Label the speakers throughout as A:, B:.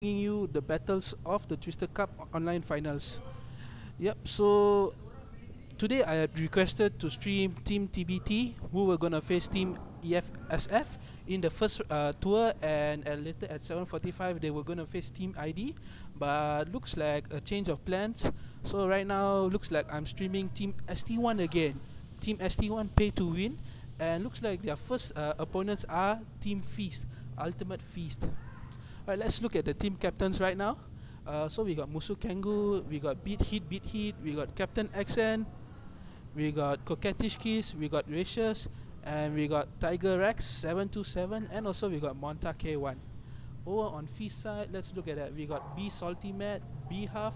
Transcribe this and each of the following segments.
A: bringing you the battles of the Twister Cup online finals. Yep, so today I had requested to stream Team TBT, who were gonna face Team EFSF in the first tour, and later at 7:45 they were gonna face Team ID. But looks like a change of plans. So right now looks like I'm streaming Team ST1 again. Team ST1 pay to win, and looks like their first opponents are Team Feast, Ultimate Feast. Alright, let's look at the team captains right now. So we got Musu Kangu, we got Beat Hit, we got Captain XN, we got Coquettish Kiss, we got Gracious, and we got Tiger Rex 727, and also we got Monta K1. Over on Feast side, let's look at that. We got B Salty Mad, B Huff,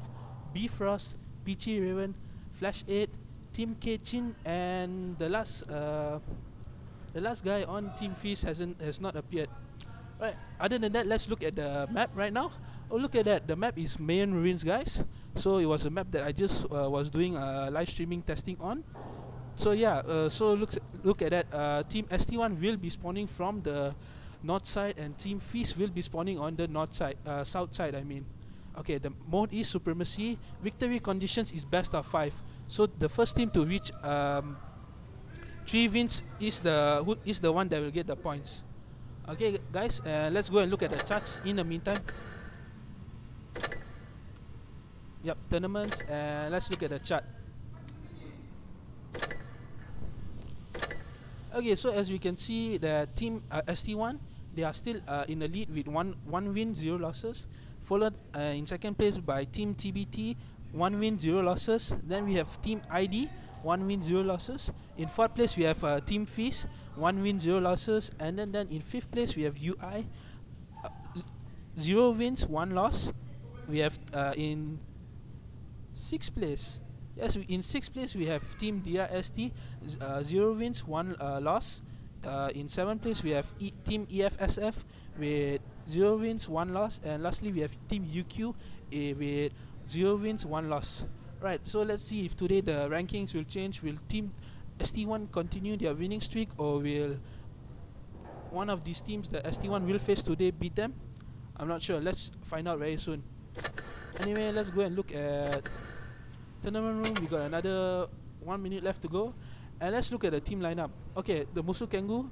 A: B Frost, Peachy Raven, Flash 8, Team Kchin, and the last guy on Team Feast has not appeared. Right. Other than that, let's look at the map right now. Oh, look at that. The map is Mayan Ruins, guys. So it was a map that I just was doing live streaming testing on. So yeah, so look at that. Team ST1 will be spawning from the north side, and Team Feast will be spawning on the north side, south side. I mean, okay. The mode is Supremacy. Victory conditions is best of 5. So the first team to reach 3 wins is the one that will get the points. Okay guys, let's go and look at the charts in the meantime. Yep, tournaments, and let's look at the chart. Okay, so as we can see, the team ST1, they are still in the lead with one win, 0 losses, followed in second place by Team TBT, 1 win, 0 losses. Then we have Team ID, 1 win, 0 losses. In 4th place we have Team Feast, 1 win, 0 losses. And then in 5th place we have UI, 0 wins, 1 loss. We have in 6th place, yes, in 6th place we have Team DRST, 0 wins, 1 loss. In 7th place we have Team EFSF with 0 wins, 1 loss. And lastly we have Team UQ with 0 wins, 1 loss. Right, so let's see if today the rankings will change. Will Team ST1 continue their winning streak, or will one of these teams that ST1 will face today beat them? I'm not sure. Let's find out very soon. Anyway, let's go and look at tournament room. We got another 1 minute left to go, and let's look at the team lineup. Okay, the Musu Kangu,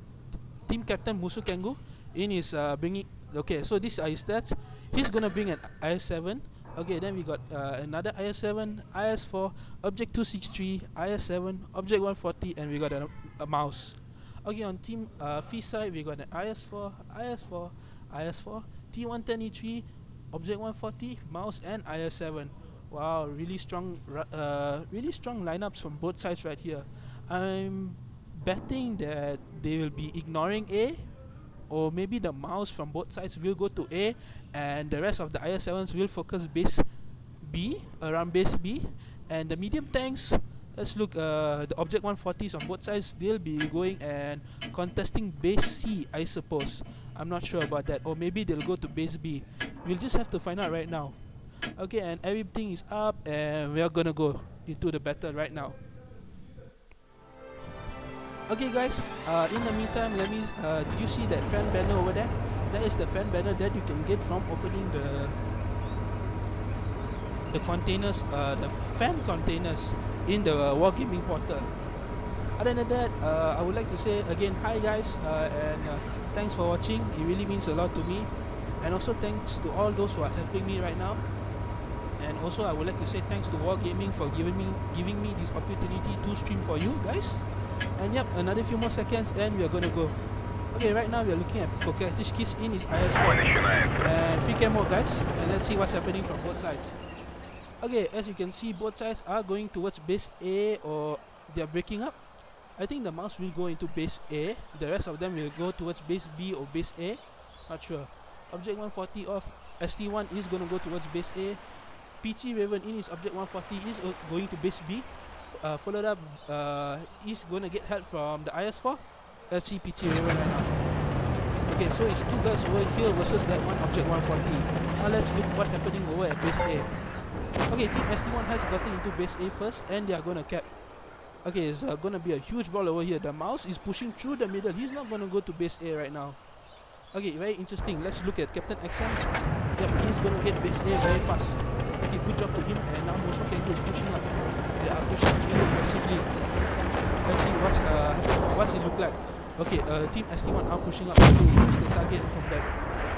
A: team captain Musu Kangu, in his bringing. Okay, so these are his stats. He's gonna bring an IS7. Okay, then we got another IS7, IS4, Object 263, IS7, Object 140, and we got a mouse. Okay, on Team Feast side, we got an IS4, IS4, IS4, T110E3, Object 140, mouse, and IS7. Wow, really strong lineups from both sides right here. I'm betting that they will be ignoring A, or maybe the mouse from both sides will go to A, and the rest of the IS7s will focus base B, around base B. And the medium tanks, let's look, the Object 140s on both sides, they'll be going and contesting base C, I suppose. I'm not sure about that, or maybe they'll go to base B. We'll just have to find out right now. Okay, and everything is up, and we are gonna go into the battle right now. Okay guys, in the meantime, let me, did you see that fan banner over there? That is the fan banner that you can get from opening the containers, the fan containers in the Wargaming portal. Other than that, I would like to say again, hi guys, and thanks for watching. It really means a lot to me. And also thanks to all those who are helping me right now. And also I would like to say thanks to Wargaming for giving me this opportunity to stream for you guys. And yep, another few more seconds and we are gonna go. Okay, right now we are looking at Coquettish Kiss in his IS4 and free cam mode, guys. And let's see what's happening from both sides. Okay, as you can see, both sides are going towards base A, or they are breaking up. I think the mouse will go into base A. The rest of them will go towards base B or base A. Not sure. Object 140 of ST1 is gonna go towards base A. Peachy Raven in his Object 140 is going to base B. Followed up, is gonna get help from the IS4. Let's see Peachy Raven right now. Okay, so it's 2 guys over here versus that one Object 140. Now let's look what's happening over at base A. Okay, Team ST1 has gotten into base A first, and they are gonna cap. Okay, it's gonna be a huge ball over here. The mouse is pushing through the middle. He's not gonna go to base A right now. Okay, very interesting. Let's look at Captain XM. Yep, he's going to get base A very fast. Okay, good job to him. And now Moso Kengu is pushing up. They are pushing really aggressively. Let's see what's it look like. Okay, Team ST1 are pushing up to push the target from them.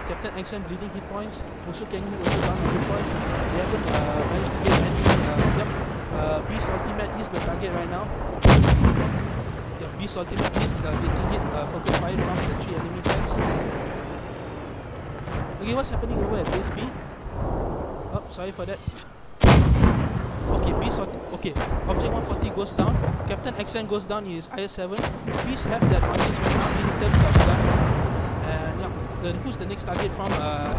A: Captain Action bleeding hit points. Moso Kengu also down with hit points. They haven't managed to get any. Beast Ultimate is the target right now. Yep, Beast Ultimate is getting hit. Focus fire from the 3 enemy tanks. Okay, what's happening over at base B? Oh, sorry for that. Okay, okay, Object 140 goes down. Captain XN goes down in his IS-7. Please have that on his right now in terms of guns. And yeah, then who's the next target from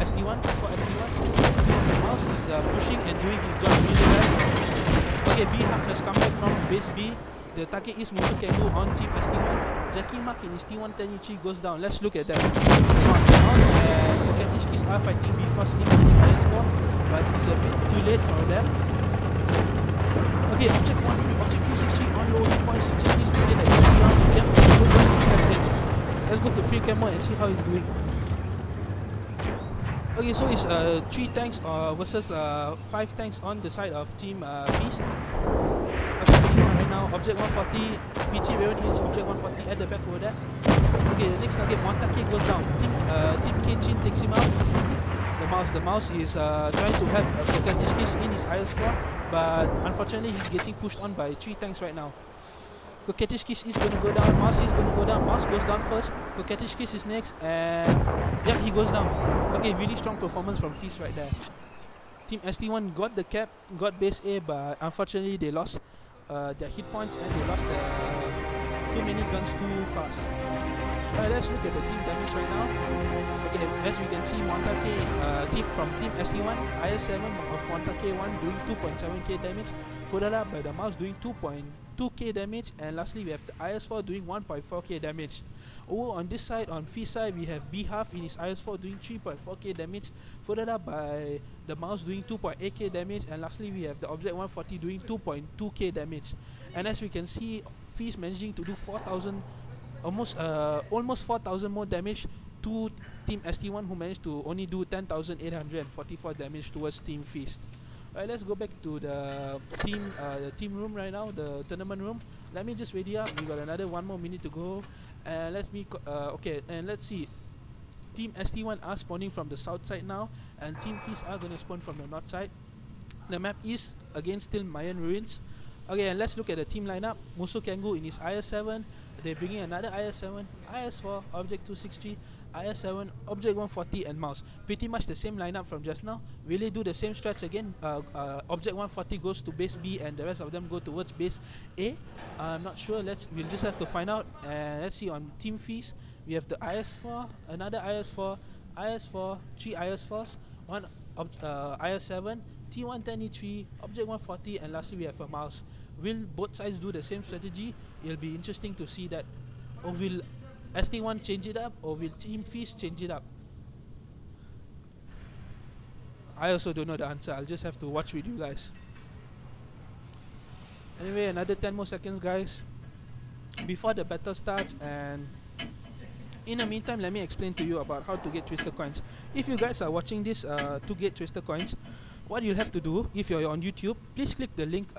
A: SD1? For SD1? Mouse is pushing and doing his job really well. Okay, B half has come back from base B. The target is Moso Kengu on Team ST1. Jackie Mark in his T110 goes down. Let's look at that. Mouse and Katishkis are fighting B first in his IS-4, but it's a bit too late for them. Okay, Object 263 on low hit points. He just needs to get a easy round. Yep, let's go to free camo and see how he's doing. Okay, so it's 3 tanks versus 5 tanks on the side of Team Feast. Right now, Object 140, PT Raven is Object 140 at the back over there. Okay, the next target, Montake goes down. Team Kichin takes him out. The mouse is trying to help Kokatishkis in his IS-4, but unfortunately he's getting pushed on by 3 tanks right now. Kokatishkis is going to go down, Mouse is going to go down, Mouse goes down first, Kokatishkis is next, and yep, he goes down. Okay, really strong performance from Feast right there. Team ST1 got the cap, got base A, but unfortunately they lost their hit points and they lost too many guns too fast. Alright, let's look at the team damage right now. Okay, as we can see, Montake from Team ST1, IS-7 of Montake 1 doing 2.7k damage, followed up by the Mouse doing 2.2k damage, and lastly we have the IS-4 doing 1.4k damage. Over on this side, on Feast side, we have B half in his IS-4 doing 3.4k damage, followed up by the Mouse doing 2.8k damage, and lastly we have the Object 140 doing 2.2k damage. And as we can see, Feast managing to do 4,000, almost 4,000 more damage to Team ST1, who managed to only do 10,844 damage towards Team Feast. Alright, let's go back to the team room right now, the tournament room. Let me just ready up. We got another 1 more minute to go, and let's see. Team ST1 are spawning from the south side now, and Team Feast are gonna spawn from the north side. The map is again still Mayan Ruins. Okay, and let's look at the team lineup. Moso Kengu in his IS-7. They're bringing another IS-7, IS-4, Object 263, IS-7, Object 140, and Mouse. Pretty much the same lineup from just now. Will they do the same strats again? Object 140 goes to base B, and the rest of them go towards base A. I'm not sure. We'll just have to find out. And let's see on Team Feast. We have the IS-4, another IS-4, IS-4, 3 IS-4s, 1 IS-7, T110E3, Object 140, and lastly we have a Mouse. Will both sides do the same strategy? It'll be interesting to see that. Or will ST1 change it up, or will Team Feast change it up? I also don't know the answer. I'll just have to watch with you guys. Anyway, another 10 more seconds, guys, before the battle starts, and in the meantime, let me explain to you about how to get Twister coins. If you guys are watching this to get Twister coins, what you'll have to do, if you're on YouTube, please click the link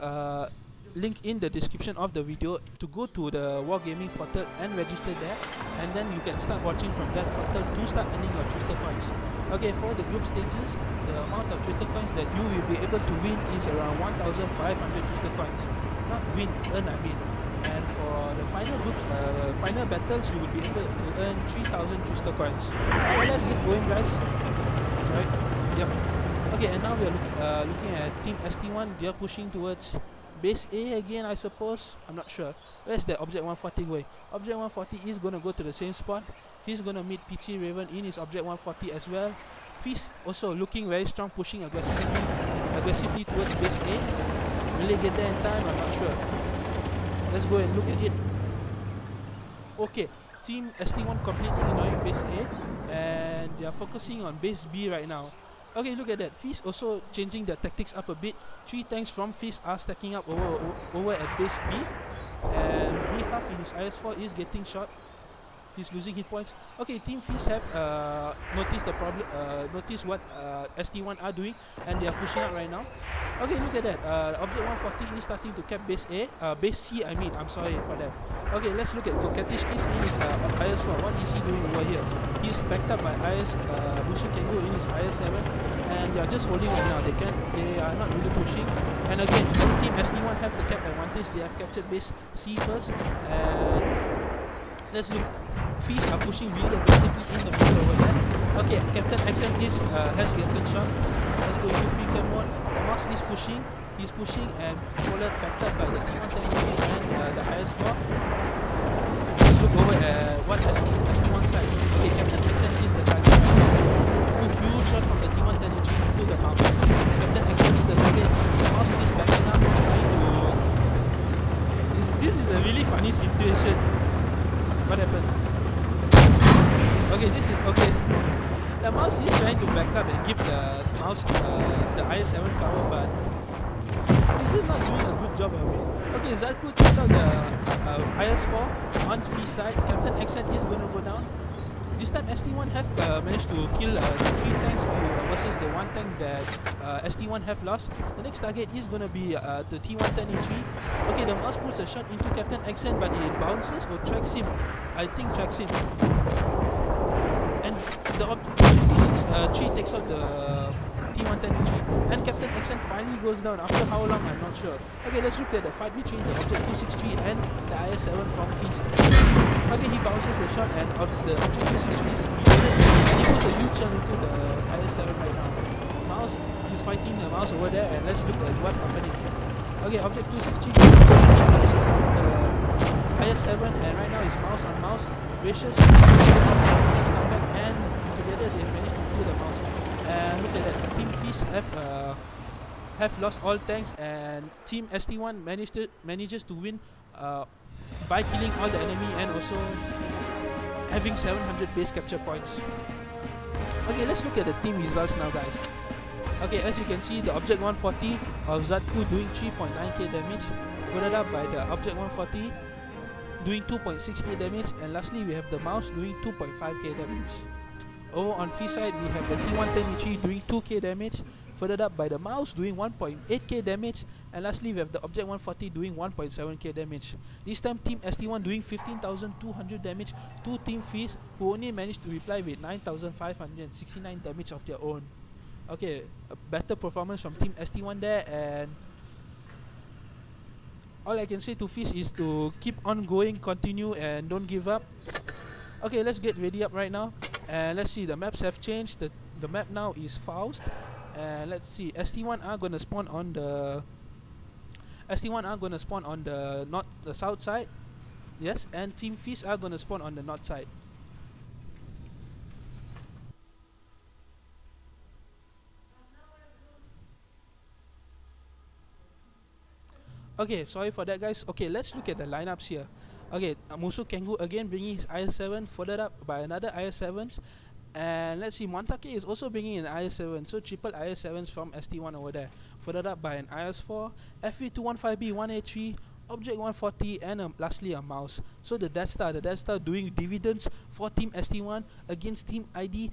A: in the description of the video to go to the Wargaming portal and register there, and then you can start watching from that portal to start earning your Twister coins. Okay, for the group stages, the amount of Twister coins that you will be able to win is around 1,500 Twister coins. Not win, earn, I mean. And for the final groups, final battles, you will be able to earn 3,000 Twister coins. Alright, let's get going, guys. Sorry. Yep. Okay, and now we are looking at Team ST1. They are pushing towards base A again, I suppose. I'm not sure. Where's the Object 140 going? Object 140 is going to go to the same spot. He's going to meet PT Raven in his Object 140 as well. Feast also looking very strong, pushing aggressively towards base A. Will they get there in time? I'm not sure. Let's go and look at it. Okay, Team ST1 completely ignoring base A, and they are focusing on base B right now. Okay, look at that. Feast also changing the tactics up a bit. 3 tanks from Feast are stacking up over at base B, and B half in his IS-4 is getting shot. He's losing hit points. Okay, Team Fizz have noticed the problem. Noticed what ST1 are doing, and they are pushing out right now. Okay, look at that. Object 140 is starting to cap base A. Base C, I mean. I'm sorry for that. Okay, let's look at Kokatishki's in his IS4. What is he doing over here? He's backed up by IS Musu Kengu in his IS7, and they are just holding right now. They are not really pushing. And again, Team ST1 have the cap advantage. They have captured base C first, and let's look. Fizz are pushing really aggressively in the middle over there. Okay, Captain Accent is has gotten shot. Let's go into free cam mode. Moss is pushing. He's pushing and followed backed up by the T110 and the IS4. Let's look over at what ST1 side. Okay, Captain Accent is the target. A huge shot from the T110 into the mouse. Captain Accent is the target. The mouse is backing up, trying to. This is a really funny situation. What happened? Okay, this is okay. The mouse is trying to back up and give the mouse the IS7 cover, but he's just not doing a good job of it. Okay, Zadku takes out the IS4 on Fizz side. Captain Accent is going to go down. This time ST1 have managed to kill the 3 tanks versus the 1 tank that ST1 have lost. The next target is going to be the T110E3. Okay, the mouse puts a shot into Captain Accent, but it bounces or tracks him. I think tracks him. And the 3 takes out the T110E3. And Captain Accent finally goes down. After how long, I'm not sure. Okay, let's look at the fight between the Object 263 and the IS7 from Fizz. Okay, he bounces the shot, and the Object 263 is reloaded, and he puts a huge shot into the IS7 right now. Mouse, he's fighting the mouse over there, and let's look at what's happening. Okay, Object 263 finishes off the IS7, and right now it's mouse on mouse. Vicious mouse come back, and together they managed to kill the mouse. And look at that, Team Fizz have lost all tanks, and Team ST1 manages to win by killing all the enemy and also having 700 base capture points. Okay, let's look at the team results now, guys. Okay, as you can see, the Object 140 of Zadku doing 3.9k damage, followed up by the Object 140 doing 2.6k damage, and lastly we have the mouse doing 2.5k damage. Over on Fizz side, we have the T110E3 doing 2k damage, followed up by the mouse doing 1.8k damage, and lastly we have the Object 140 doing 1.7k damage. This time Team ST1 doing 15,200 damage to Team Fizz, who only managed to reply with 9,569 damage of their own. Okay, a better performance from Team ST1 there, and all I can say to Fizz is to keep on going, continue, and don't give up. Okay, let's get ready up right now, and let's see, the maps have changed. The map now is Faust, and let's see, ST1 are gonna spawn on the the south side, yes, and Team Fizz are gonna spawn on the north side. Okay, sorry for that, guys. Okay, let's look at the lineups here. Okay, Musu Kengu again bringing his IS7, followed up by another IS7s, and let's see, Montake is also bringing an IS7, so triple IS7s from ST1 over there, followed up by an IS4, FV215B 1A3, Object 140, and lastly a mouse. So the Death Star doing dividends for Team ST1 against Team ID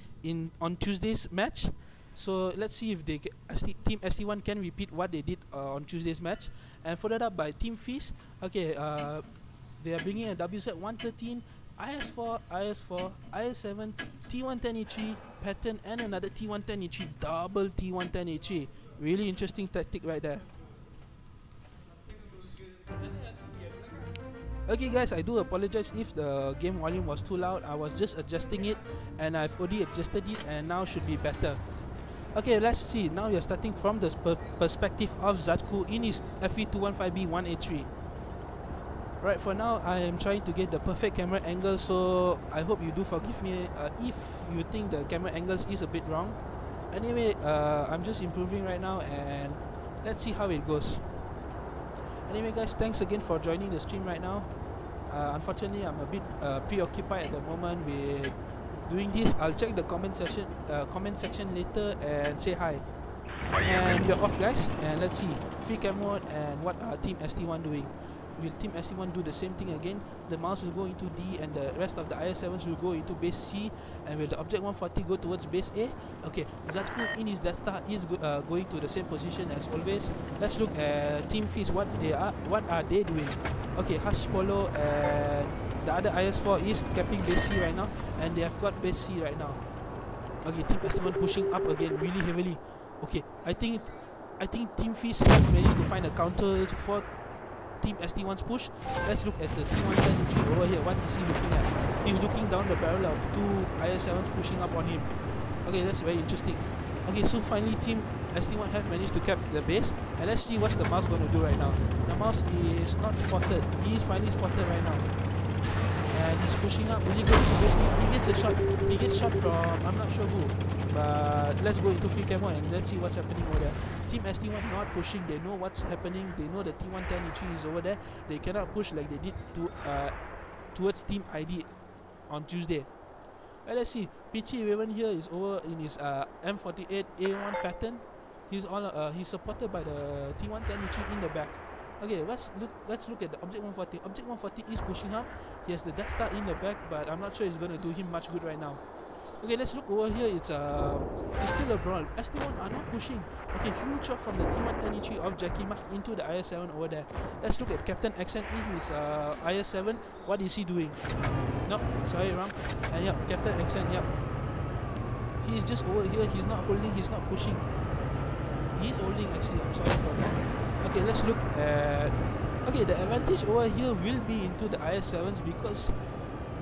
A: on Tuesday's match. So let's see if Team ST1 can repeat what they did on Tuesday's match. And followed up by Team Fizz. Okay, they are bringing a WZ113, IS4, IS7, T110E3, pattern, and another T110E3, double T110E3. Really interesting tactic right there. Okay guys, I do apologize if the game volume was too loud. I was just adjusting it, and I've already adjusted it, and now should be better. Okay, let's see. Now we are starting from the perspective of Zadku in his FE215B 1A3. Right, for now I am trying to get the perfect camera angle, so I hope you do forgive me if you think the camera angles is a bit wrong. Anyway, I'm just improving right now, and let's see how it goes. Anyway guys, thanks again for joining the stream right now. Unfortunately, I'm a bit preoccupied at the moment with doing this. I'll check the comment section later and say hi. And we're off guys, and let's see free cam mode and what Team ST1 doing. will Team ST1 do the same thing again? The mouse will go into D and the rest of the IS-7s will go into base C, and will the object 140 go towards base A? Okay, Zatku in his Death Star is going to the same position as always. Let's look at Team Feast, what are they doing? Okay, Hush Polo and the other IS-4 is capping base C right now, and they have got base C right now. Okay, Team ST1 pushing up again really heavily. Okay, I think Team Feast have managed to find a counter for Team ST1's push. Let's look at the T110 over here. What is he looking at? He's looking down the barrel of two IS-7s pushing up on him. Okay, that's very interesting. Okay, so finally Team ST1 have managed to cap the base, and let's see what's the mouse going to do right now. The mouse is not spotted. He is finally spotted right now, and he's pushing up. Really good to base. He gets a shot. He gets shot from I'm not sure who. But let's go into free camo and let's see what's happening over there. Team ST1 not pushing. They know what's happening. They know the T110 E3 is over there. They cannot push like they did to towards Team ID on Tuesday. Well, let's see. Peachy Raven here is over in his M48 A1 pattern. He's on. He's supported by the T110 E3 in the back. Okay, let's look at the Object 140. Object 140 is pushing up. He has the Death Star in the back, but I'm not sure it's gonna do him much good right now. Okay, let's look over here. It's still a brawl. ST1 are not pushing. Okay, huge shot from the T110 E3 of Jackie Mark into the IS-7 over there. Let's look at Captain Accent in his IS-7. What is he doing? No, sorry, wrong. And yep, Captain Accent, yep. He's just over here. He's not holding. He's not pushing. He's holding actually. I'm sorry for that. Okay, let's look at. Okay, the advantage over here will be into the IS-7s because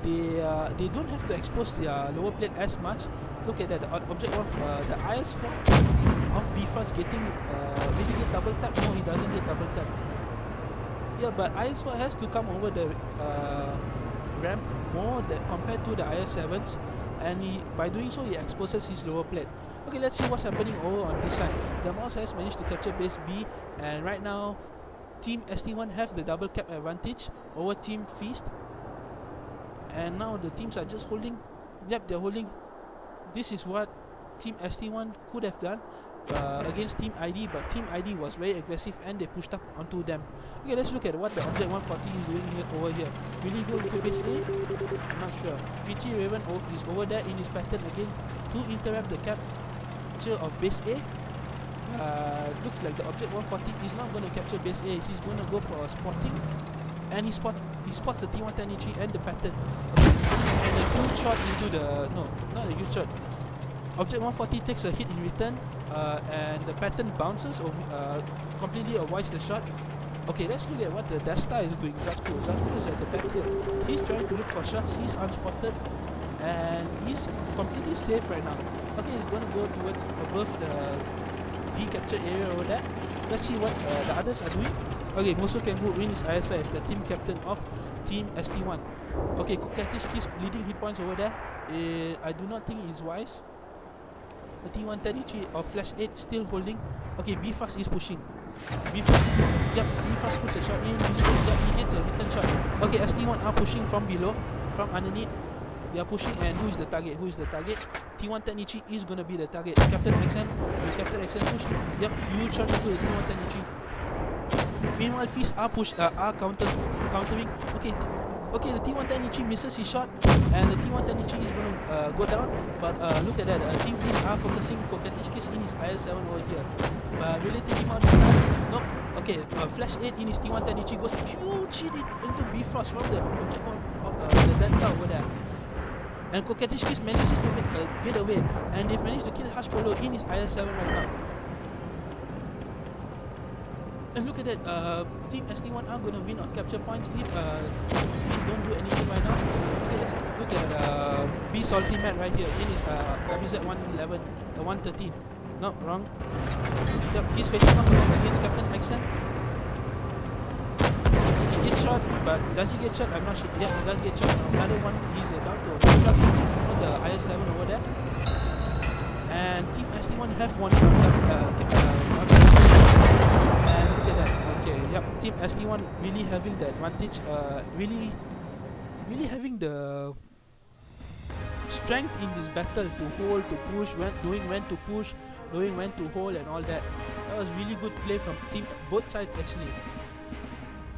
A: they don't have to expose their lower plate as much. Look at that, the object of the IS-4 of B-Fast getting will he get double tap? No, he doesn't get double tap. Yeah, but IS-4 has to come over the ramp more compared to the IS-7s, and by doing so he exposes his lower plate. Okay, let's see what's happening over on this side. The mouse has managed to capture base B, and right now Team ST1 have the double cap advantage over Team Feast. And now the teams are just holding. Yep, they're holding. This is what Team ST1 could have done against Team ID, but Team ID was very aggressive and they pushed up onto them. Okay, let's look at what the Object 140 is doing here over here. Will he go into base A? I'm not sure. Peachy Raven is over there in his pattern again to interrupt the capture of base A. Looks like the Object 140 is not going to capture base A. He's going to go for a spotting, and he spots the T110 E3 and the pattern. And a huge shot into the not a huge shot. Object 140 takes a hit in return, and the pattern bounces or completely avoids the shot. Okay, let's look at what the Death Star is doing. Zatku is at the back here. He's trying to look for shots. He's unspotted, and he's completely safe right now. Okay, he's going to go towards above the D capture area over there. Let's see what the others are doing. Okay, Musu Kengu wins IS-5, the team captain of Team ST1. Okay, Kokatish keeps bleeding hit points over there. I do not think it's wise. The T110 of Flash 8 still holding. Okay, B-Fast is pushing. B-Fast, yep, B-Fast puts a shot in. He gets a return shot. Okay, ST1 are pushing from below, from underneath. They are pushing, and who is the target? T110 is gonna be the target. Captain Accent, push. Yep, huge shot into the T110. Meanwhile, Feast are countering. Okay, the T110 misses his shot, and the T110 is gonna go down. But look at that, Team Feast are focusing Kokatishkis in his IS-7 over here. Will they take him out? Nope. Okay, Flash 8 in his T110 goes huge hit into B-Frost from the object the Death Star over there. And Kokatishkis manages to make a getaway, and they've managed to kill Hush Polo in his IS-7 right now. And look at that, Team ST1 are going to win on capture points if Feast don't do anything right now. Okay, let's look at B Salty Matt right here in his WZ-111, 113. No, wrong. Yep, he's facing off against Captain Accent. He gets shot, but does he get shot? I'm not sure. Yeah, he does get shot. Another one, he's down to a shot from the IS-7 over there. And Team ST1 have won and look at that. Okay, yep, Team ST1 really having the advantage, really having the strength in this battle to hold, to push, knowing when to push, knowing when to hold and all that. That was really good play from both sides actually.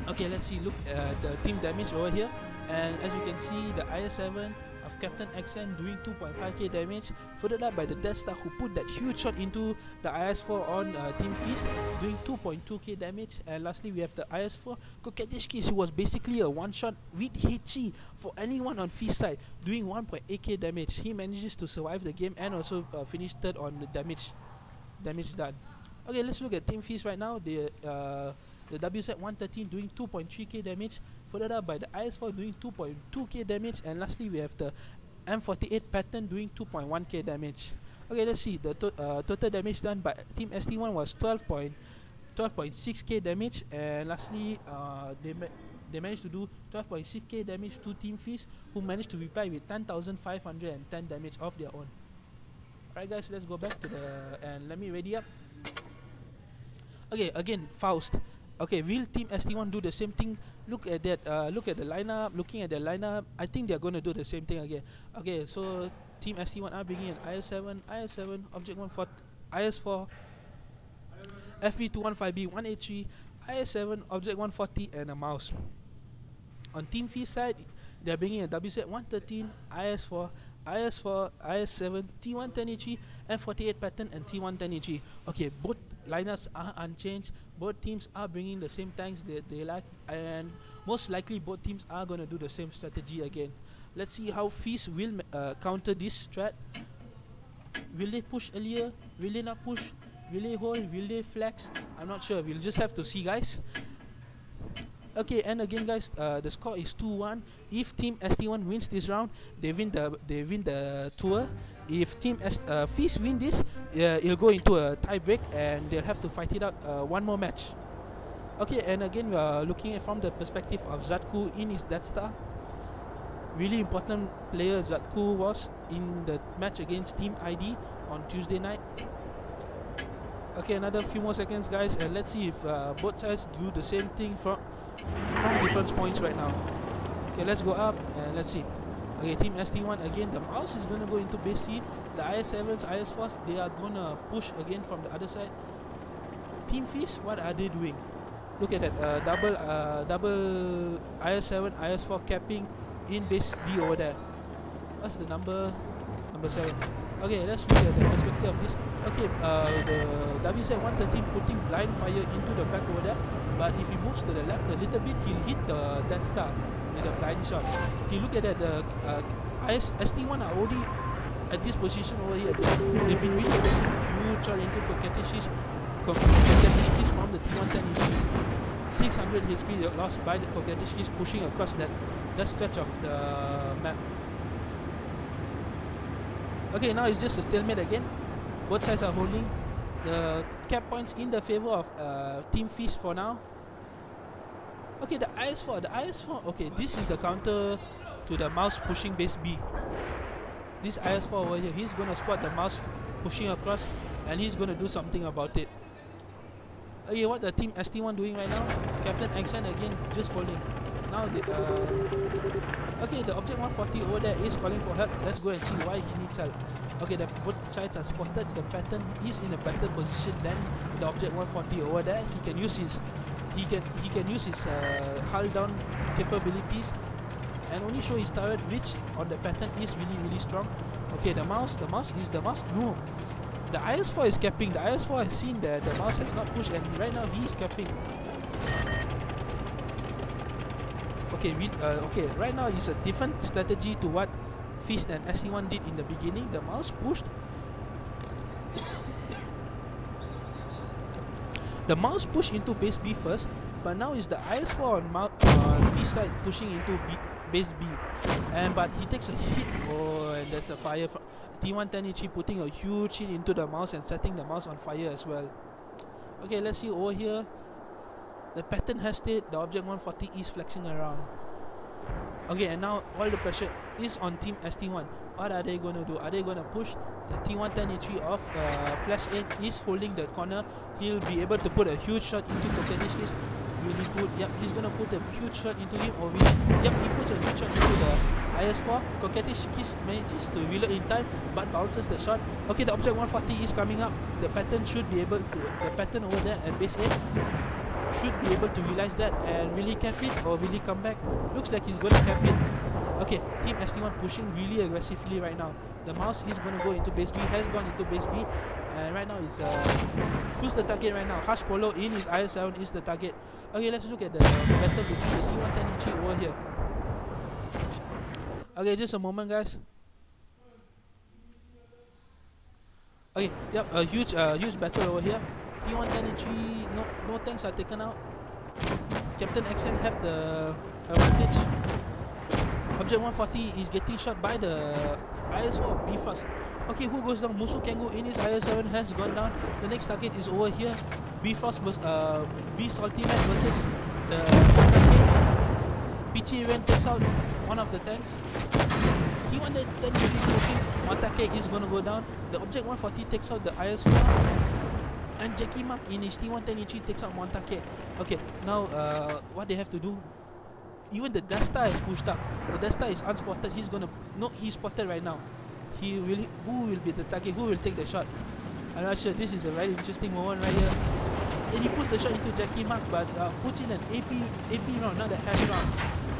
A: Okay, let's see. Look at the team damage over here, and as you can see, the IS-7 of Captain XN doing 2.5k damage, followed up by the Death Star who put that huge shot into the IS-4 on Team Feast, doing 2.2k damage. And lastly, we have the IS-4 Koketishkis, who was basically a one-shot with HE for anyone on Feast side, doing 1.8k damage. He manages to survive the game and also finish third on the damage done. Okay, let's look at Team Feast right now. The WZ-113 doing 2.3k damage, followed up by the IS-4 doing 2.2k damage, and lastly we have the M48 Pattern doing 2.1k damage. Okay, let's see. The total damage done by Team ST1 was 12.6k damage, and lastly they managed to do 12.6k damage to Team Feast, who managed to reply with 10,510 damage of their own. Alright guys, let's go back to and let me ready up. Okay, again, Faust. Okay, will Team ST1 do the same thing? Look at that. Look at the lineup. Looking at the lineup, I think they're going to do the same thing again. Okay, so Team ST1 are bringing an IS-7, Object 140, IS-4, FV215B 183, IS-7, Object 140, and a mouse. On Team Feast side, they're bringing a WZ-113, IS-4, IS-7, T110E3, F48 Pattern, and T110E3. Okay, both lineups are unchanged. Both teams are bringing the same tanks they like, and most likely both teams are going to do the same strategy again. Let's see how Feast will counter this strat. Will they push earlier? Will they not push? Will they hold? Will they flex? I'm not sure. We'll just have to see, guys. Okay, and again guys, the score is 2-1. If Team ST1 wins this round, they win the tour. If Team Feast win this, it'll go into a tie break and they'll have to fight it out one more match. Okay, and again we are looking at from the perspective of Zatku in his Death Star. Really important player Zatku was in the match against Team ID on Tuesday night. Okay, another few more seconds guys, and let's see if both sides do the same thing from different points right now. Okay, let's go up and let's see. Okay, Team ST1 again, the mouse is gonna go into base C. The IS-7s, IS-4s, they are gonna push again from the other side. Team Feast, what are they doing? Look at that, double IS-7, IS-4 capping in base D over there. What's the number 7? Okay, let's look at the perspective of this. Okay, the WZ-113 putting blind fire into the back over there, but if he moves to the left a little bit, he'll hit the Death Star with a blind shot. Okay, look at that. The ST1 are already at this position over here. They've been really aggressive. Huge shot into Koketishkis from the T110E3. 600 HP lost by the Koketishkis pushing across that stretch of the map. Okay, now it's just a stalemate again. Both sides are holding. The cap points in the favor of Team Feast for now. Okay, the IS-4, okay, this is the counter to the mouse pushing base B. This IS-4 over here, he's gonna spot the mouse pushing across and he's gonna do something about it. Okay, what the Team ST1 doing right now? Captain XN again just holding. Now okay, the Object 140 over there is calling for help. Let's go and see why he needs help. Okay, both sides are spotted. The Pattern is in a better position than the Object 140 over there. He can use his hull down capabilities and only show his turret, which on the Pattern is really strong. Okay, the mouse. No, the IS-4 is capping. The IS-4 has seen that the mouse has not pushed, and right now he is capping. Okay, right now it's a different strategy to what Feast and ST1 did in the beginning. The mouse pushed. The mouse pushed into base B first, but now it's the IS-4 on Feast side pushing into base B. But he takes a hit. Oh, and that's a fire from T110E3 putting a huge hit into the mouse and setting the mouse on fire as well. Okay, let's see over here. The Pattern has stayed. The Object 140 is flexing around. Okay, and now all the pressure is on Team ST1. What are they going to do? Are they going to push? The T110E3 of Flash 8 is holding the corner. He'll be able to put a huge shot into Koketishkis. Really good. Yep, he's going to put a huge shot into him. Or yep, he puts a huge shot into the IS-4. Koketishkis manages to reload in time, but bounces the shot. Okay, the Object 140 is coming up. The Pattern should be able to. The Pattern over there at base 8 should be able to realize that and really cap it, or really come back. Looks like he's gonna cap it. Okay, Team ST1 pushing really aggressively right now. The mouse is gonna go into base B, has gone into base B, and right now it's who's the target right now? Hush Polo in his IS-7 is the target. Okay, let's look at the battle between the T110 over here. Okay, just a moment, guys. Okay, yep, a huge battle over here. T110 no tanks are taken out. Captain XN have the advantage. Object 140 is getting shot by the IS-4 B-Fast. Okay, who goes down? Musu Kengu in his IS-7 has gone down. The next target is over here. B-Fast B Salty Man versus the Pichi Ren takes out one of the tanks. T110 is pushing. Watake is gonna go down. The Object 140 takes out the IS-4. And Jackie Mark in his T110 takes out Montake. Okay, now what they have to do, even the Dasta is pushed up. The Dasta is unspotted. He's gonna... No, he's spotted right now. Who will be the target? Who will take the shot? I'm not sure. This is a very interesting moment right here. And he puts the shot into Jackie Mark, but puts in an AP round, not a hash round.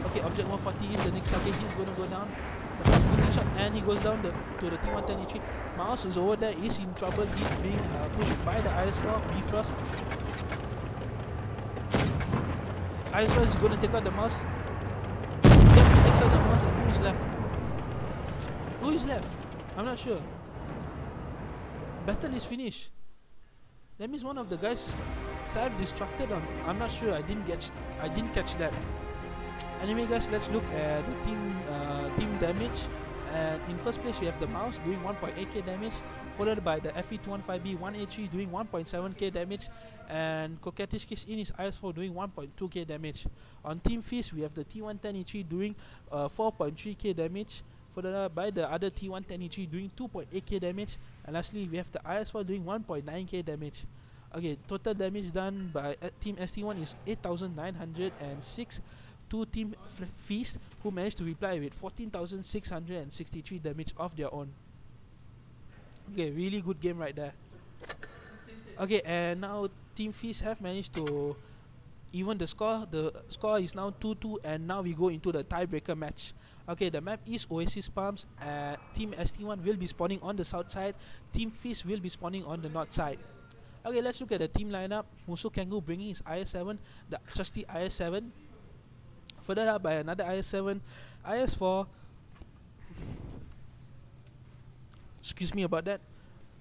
A: Okay, Object 140 is the next target. He's gonna go down. The first putting shot, and he goes down to the T110. Mouse is over there. He's in trouble. He's being pushed by the IS-4 B-Frost. IS-4 is gonna take out the mouse. Yep, he takes out the mouse, and who is left? Who is left? I'm not sure. Battle is finished. That means one of the guys self-destructed on. I'm not sure. I didn't catch that. Anyway, guys, let's look at the team damage. And in first place, we have the mouse doing 1.8k damage, followed by the FE215B 183 doing 1.7k damage, and Coquettish Kiss in his IS-4 doing 1.2k damage. On Team Feast, we have the T110 doing 4.3k damage, followed by the other T110 doing 2.8k damage, and lastly, we have the IS-4 doing 1.9k damage. Okay, total damage done by Team ST1 is 8,906. To Team Feast, who managed to reply with 14,663 damage of their own. Okay, really good game right there. Okay, and now Team Feast have managed to even the score. The score is now 2-2, and now we go into the tiebreaker match. Okay, the map is Oasis Palms. Team ST1 will be spawning on the south side. Team Feast will be spawning on the north side. Okay, let's look at the team lineup. Musu Kengu bringing his IS-7, the trusty IS-7. Followed up by another IS-7, IS-4, excuse me about that,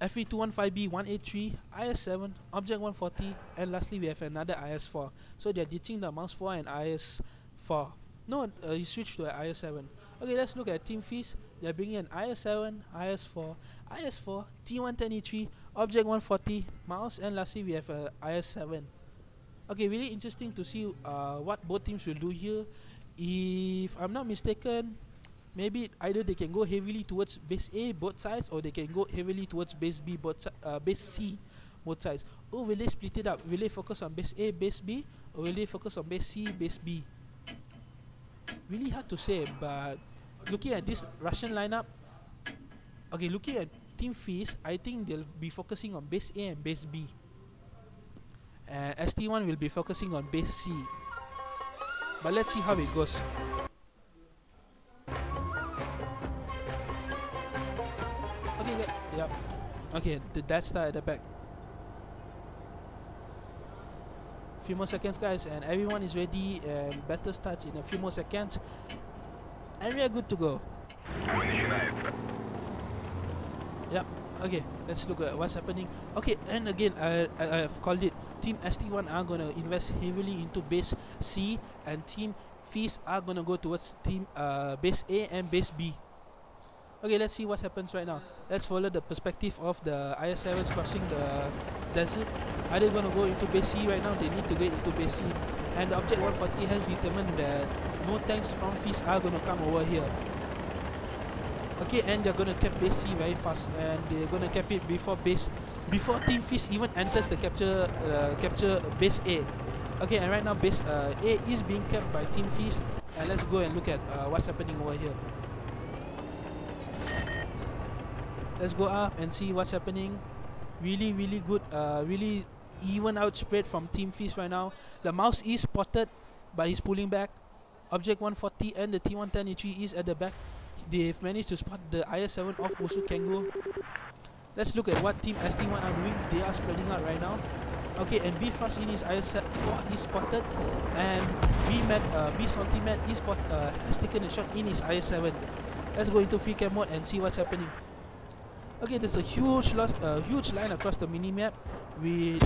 A: FE215B 183, IS-7, Object 140, and lastly we have another IS-4. So they're ditching the mouse 4 and IS-4. No, he switched to an IS-7. Okay, let's look at Team Feast. They're bringing an IS-7, IS-4, IS-4, T110, Object 140, mouse, and lastly we have a IS-7. Okay, really interesting to see what both teams will do here. If I'm not mistaken, maybe either they can go heavily towards base A both sides, or they can go heavily towards base B base C both sides. Or will they split it up? Will they focus on base A, base B, or will they focus on base C, base B? Really hard to say, but looking at this Russian lineup, okay, looking at Team Feast, I think they'll be focusing on base A and base B. And ST1 will be focusing on base C. But let's see how it goes. Okay, yep. Okay, the Death Star at the back. Few more seconds, guys, and everyone is ready, and battle starts in a few more seconds. And we are good to go. Yep. Okay, let's look at what's happening. Okay, and again, I've called it. Team ST1 are gonna invest heavily into base C, and Team Feast are gonna go towards team base A and base B. Okay, let's see what happens right now. Let's follow the perspective of the IS-7s crossing the desert. Are they gonna go into base C right now? They need to get into base C, and the Object 140 has determined that no tanks from Feast are gonna come over here. Okay, and they're gonna cap base C very fast, and they're gonna cap it before Team Feast even enters the capture base A. Okay, and right now base A is being kept by Team Feast, and let's go and look at what's happening over here. Let's go up and see what's happening. Really good, really even outspread from Team Feast right now. The mouse is spotted, but he's pulling back. Object 140 and the T110 is at the back. They've managed to spot the IS-7 of Musu Kengo. Let's look at what Team ST1 are doing. They are spreading out right now. Okay, and B Frost in his IS-4 is spotted, and B Salty Matt has taken a shot in his IS-7. Let's go into free cam mode and see what's happening. Okay, there's a huge line across the minimap with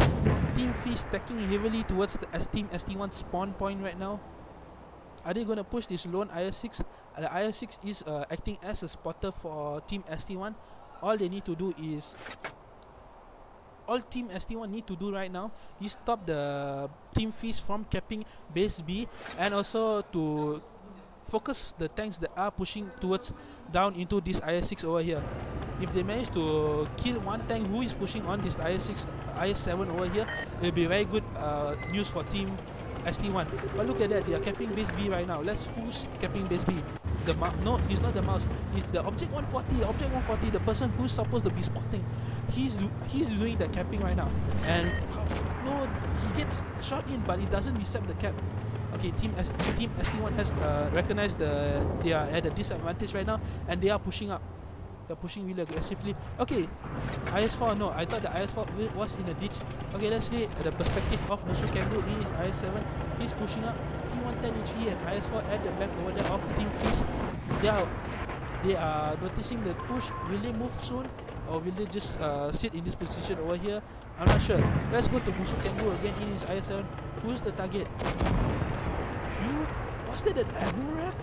A: Team Feast stacking heavily towards the Team ST1 spawn point right now. Are they going to push this lone IS-6? The IS-6 is acting as a spotter for Team ST1. All Team ST1 need to do right now is stop the Team Feast from capping base B, and also to focus the tanks that are pushing towards down into this IS-6 over here. If they manage to kill one tank who is pushing on this IS-7 over here, it will be very good news for Team ST1. But look at that, they are capping base B right now. Who's capping base B? No, it's not the mouse. It's the Object 140. Object 140, the person who's supposed to be spotting. He's doing the capping right now. And no, he gets shot in, but he doesn't reset the cap. Okay, Team ST1 has recognized they are at a disadvantage right now, and they are pushing up. They're pushing really aggressively. Okay, IS-4, no, I thought the IS-4 was in a ditch. Okay, let's see the perspective of Musu Kengo in his IS-7. He's pushing up. T110 and IS-4 at the back over there of Team Feast. They are noticing the push. Will they move soon, or will they just sit in this position over here? I'm not sure. Let's go to Musu Kengo again in his IS-7. Who's the target? Was that an ammo rack?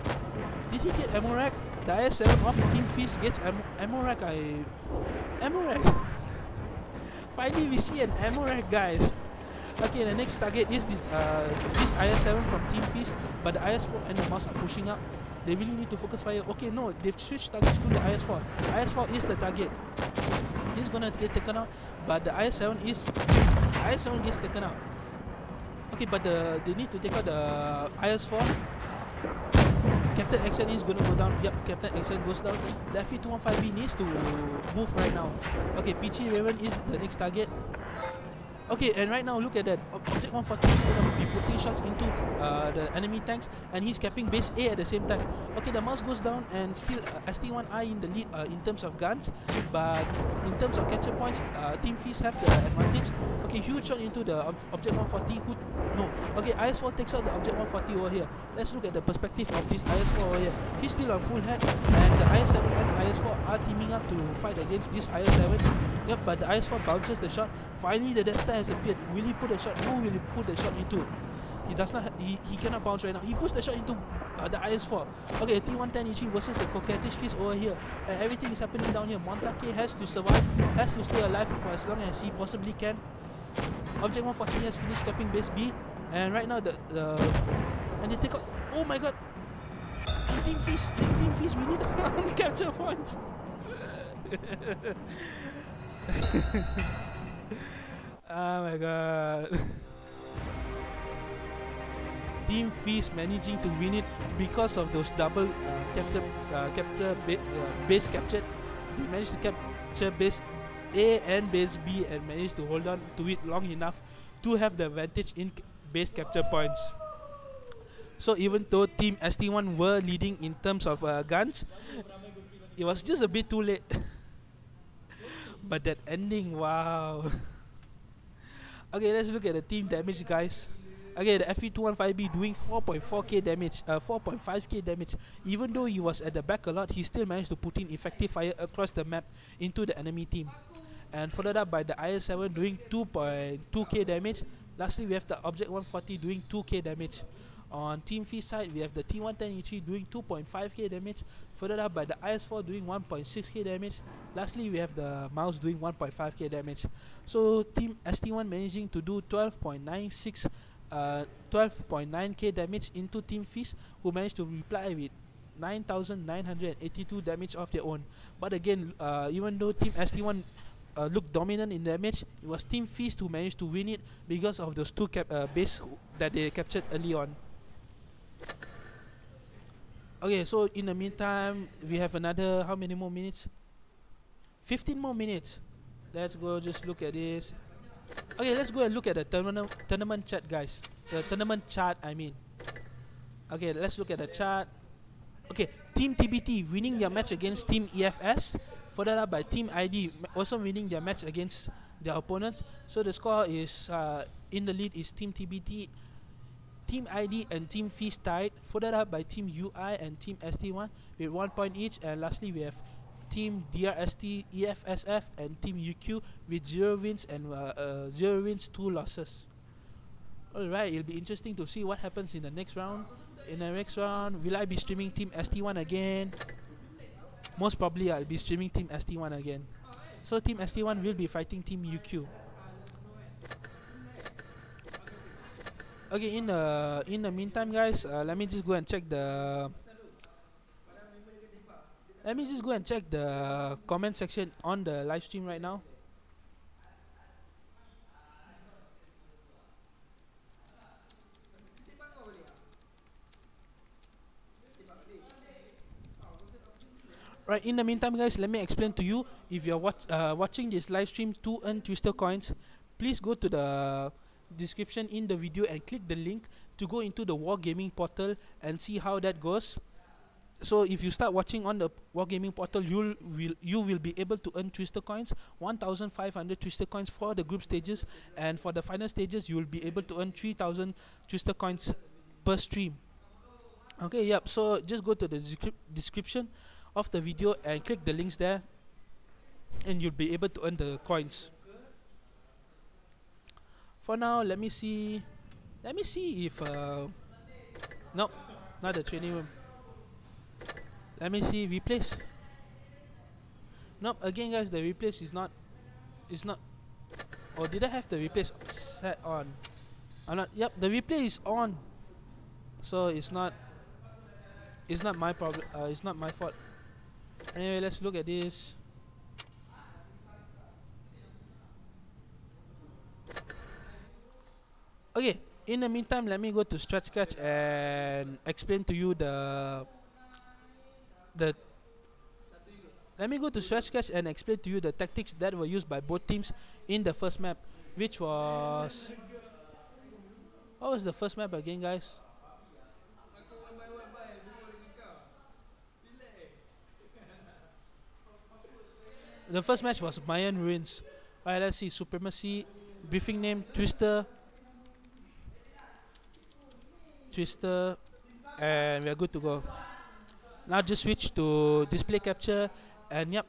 A: Did he get ammo rack? The IS-7 of Team Feast gets ammo rack. Ammo rack. Finally, we see an ammo rack, guys. Okay, the next target is this IS-7 from Team Feast, but the IS-4 and the mouse are pushing up. They really need to focus fire. Okay, no, they've switched targets to the IS-4. IS-4 is the target. He's gonna get taken out, but the IS-7 gets taken out. Okay, but they need to take out the IS-4. Captain Xen is gonna go down. Yep, Captain Xen goes down. The FE215B needs to move right now. Okay, Peachy Raven is the next target. Okay, and right now look at that. Object 140 is going to be putting shots into the enemy tanks, and he's capping base A at the same time. Okay, the mouse goes down, and still ST1 are in the lead in terms of guns, but in terms of capture points, Team Feast have the advantage. Okay, huge shot into the Object 140. Okay, IS-4 takes out the Object 140 over here. Let's look at the perspective of this IS-4 over here. He's still on full head, and the IS-7 and IS-4 are teaming up to fight against this IS-7. Yep, but the IS-4 bounces the shot. Finally, the Death Star has appeared. Will he put a shot? Who will he put the shot into? He does not. He cannot bounce right now. He puts the shot into the IS-4. Okay, T110 Ichi versus the Coquettish Kiss over here. And everything is happening down here. Montake has to survive, has to stay alive for as long as he possibly can. Object 140 has finished capping base B, and right now and they take out. Oh my god! In Team Feast, we need capture points. Oh my god. Team Feast managing to win it because of those double base captured. They managed to capture base A and base B and managed to hold on to it long enough to have the advantage in base capture points. So even though Team ST1 were leading in terms of guns, it was just a bit too late. But that ending, wow. Okay, let's look at the team damage, guys. Okay, the FE215B doing 4.4k damage, 4.5k damage. Even though he was at the back a lot, he still managed to put in effective fire across the map into the enemy team. And followed up by the IS-7 doing 2.2k damage. Lastly, we have the Object 140 doing 2k damage. On Team Feast side, we have the T110 doing 2.5k damage, followed up by the IS-4 doing 1.6k damage. Lastly, we have the mouse doing 1.5k damage. So Team ST1 managing to do 12.9k damage into Team Feast, who managed to reply with 9,982 damage of their own. But again, even though Team ST1 looked dominant in damage, it was Team Feast who managed to win it because of those two base that they captured early on. Okay, so in the meantime, we have another, how many more minutes? 15 more minutes. Let's go just look at this. Okay, let's go and look at the tournament chat, guys. The tournament chart, I mean. Okay, let's look at the chart. Okay, Team TBT winning their match against Team EFS, followed up by Team ID also winning their match against their opponents. So the score is in the lead is Team TBT, Team ID and Team Feast tied, followed up by Team UI and Team ST1 with 1 point each, and lastly we have Team DRST, EFSF and Team UQ with 0 wins and 0 wins, 2 losses. Alright, it'll be interesting to see what happens in the next round. In the next round, will I be streaming Team ST1 again? Most probably I'll be streaming Team ST1 again. So Team ST1 will be fighting Team UQ. Okay, in the meantime, guys, let me just go and check the comment section on the live stream right now. Right, in the meantime, guys, let me explain to you. If you're watching this live stream to earn Twister coins, please go to the description in the video and click the link to go into the Wargaming portal and see how that goes. So if you start watching on the Wargaming portal, you will be able to earn Twister coins, 1,500 Twister coins for the group stages, and for the final stages you will be able to earn 3,000 Twister coins per stream. Okay, yep. So just go to the description of the video and click the links there, and you'll be able to earn the coins. For now, let me see if nope, not the training room. Let me see replace. Nope, again, guys, the replace is not. Oh, did I have the replace set on? I'm not. Yep, the replay is on. So it's not my problem. It's not my fault. Anyway, let's look at this. Okay, in the meantime, let me go to Stretch Sketch and explain to you the tactics that were used by both teams in the first map, which was, what was the first map again, guys? The first match was Mayan Ruins. Alright, let's see. Supremacy, briefing name, Twister, and we're good to go. Now just switch to display capture, and yep.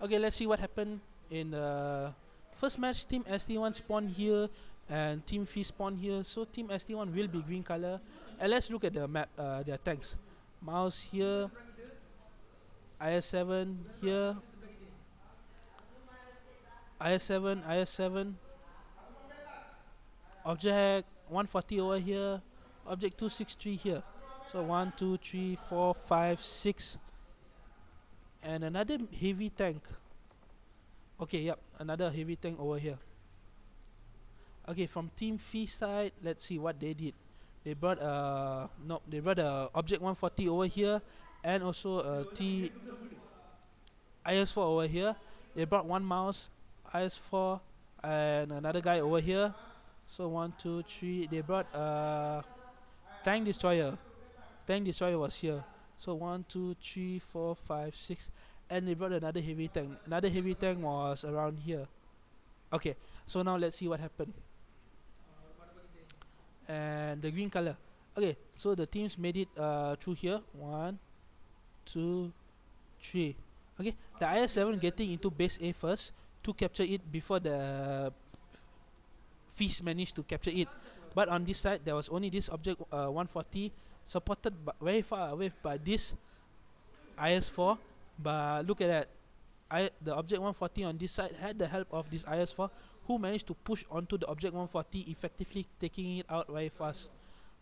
A: Okay, let's see what happened in the first match. Team ST1 spawned here and Team Feast spawned here. So Team ST1 will be green color. And let's look at the map, their tanks. Mouse here, IS7 here, IS7, Object 140 over here, Object 263 here. So 1, 2, 3, 4, 5, 6, and another heavy tank. Okay, yep, another heavy tank over here. Okay, from Team Feast side, let's see what they did. They brought they brought a Object 140 over here, and also a IS4 over here. They brought one mouse, IS4, and another guy over here. So 1, 2, 3. They brought a tank destroyer. Tank destroyer was here. So 1, 2, 3, 4, 5, 6, and they brought another heavy tank. Another heavy tank was around here. Okay, so now let's see what happened. And the green color. Okay, so the teams made it through here. 1, 2, 3. Okay, the IS7 getting into base A first to capture it before the Feast managed to capture it. But on this side, there was only this Object 140 supported very far away by this IS4. But look at that. The Object 140 on this side had the help of this IS4, who managed to push onto the Object 140, effectively taking it out very fast.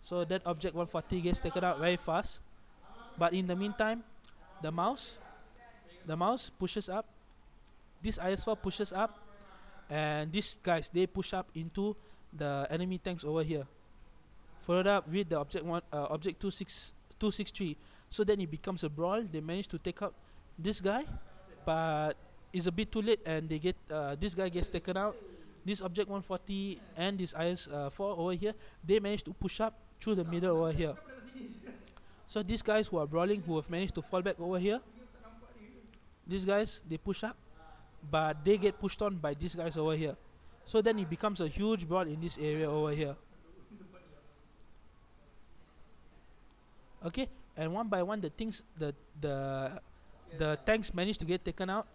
A: So that Object 140 gets taken out very fast. But in the meantime, the mouse pushes up. This IS4 pushes up, and these guys, they push up into the enemy tanks over here. Followed up with the Object 263. So then it becomes a brawl. They manage to take out this guy, but it's a bit too late, and they get this guy gets taken out. this object 140 and this IS-4 over here, they managed to push up through the middle over here. So these guys who are brawling, who have managed to fall back over here, these guys, they push up, but they get pushed on by these guys over here. So then it becomes a huge brawl in this area over here. Okay, and one by one the tanks managed to get taken out.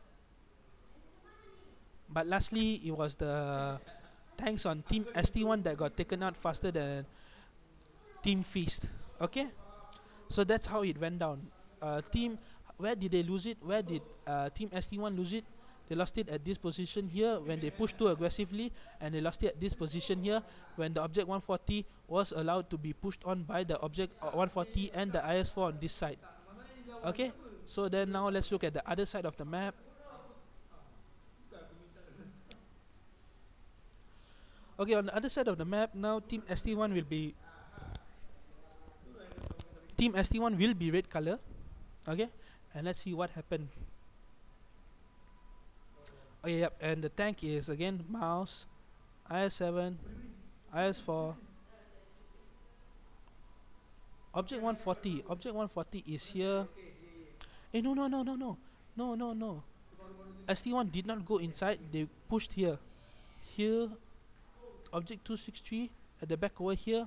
A: But lastly, it was the tanks on Team ST1 that got taken out faster than Team Feast. Okay, so that's how it went down. Where did they lose it? Where did Team ST1 lose it? They lost it at this position here when they pushed too aggressively, and they lost it at this position here when the object 140 was allowed to be pushed on by the object 140 and the IS-4 on this side. Okay, so then now let's look at the other side of the map. Okay, on the other side of the map now, Team ST1 will be red color. Okay, and let's see what happened. Okay, yep, and the tank is again mouse, IS-7, IS-4, object 140. Object 140 is here. Hey, no. ST1 did not go inside. They pushed here. Here, object 263 at the back over here,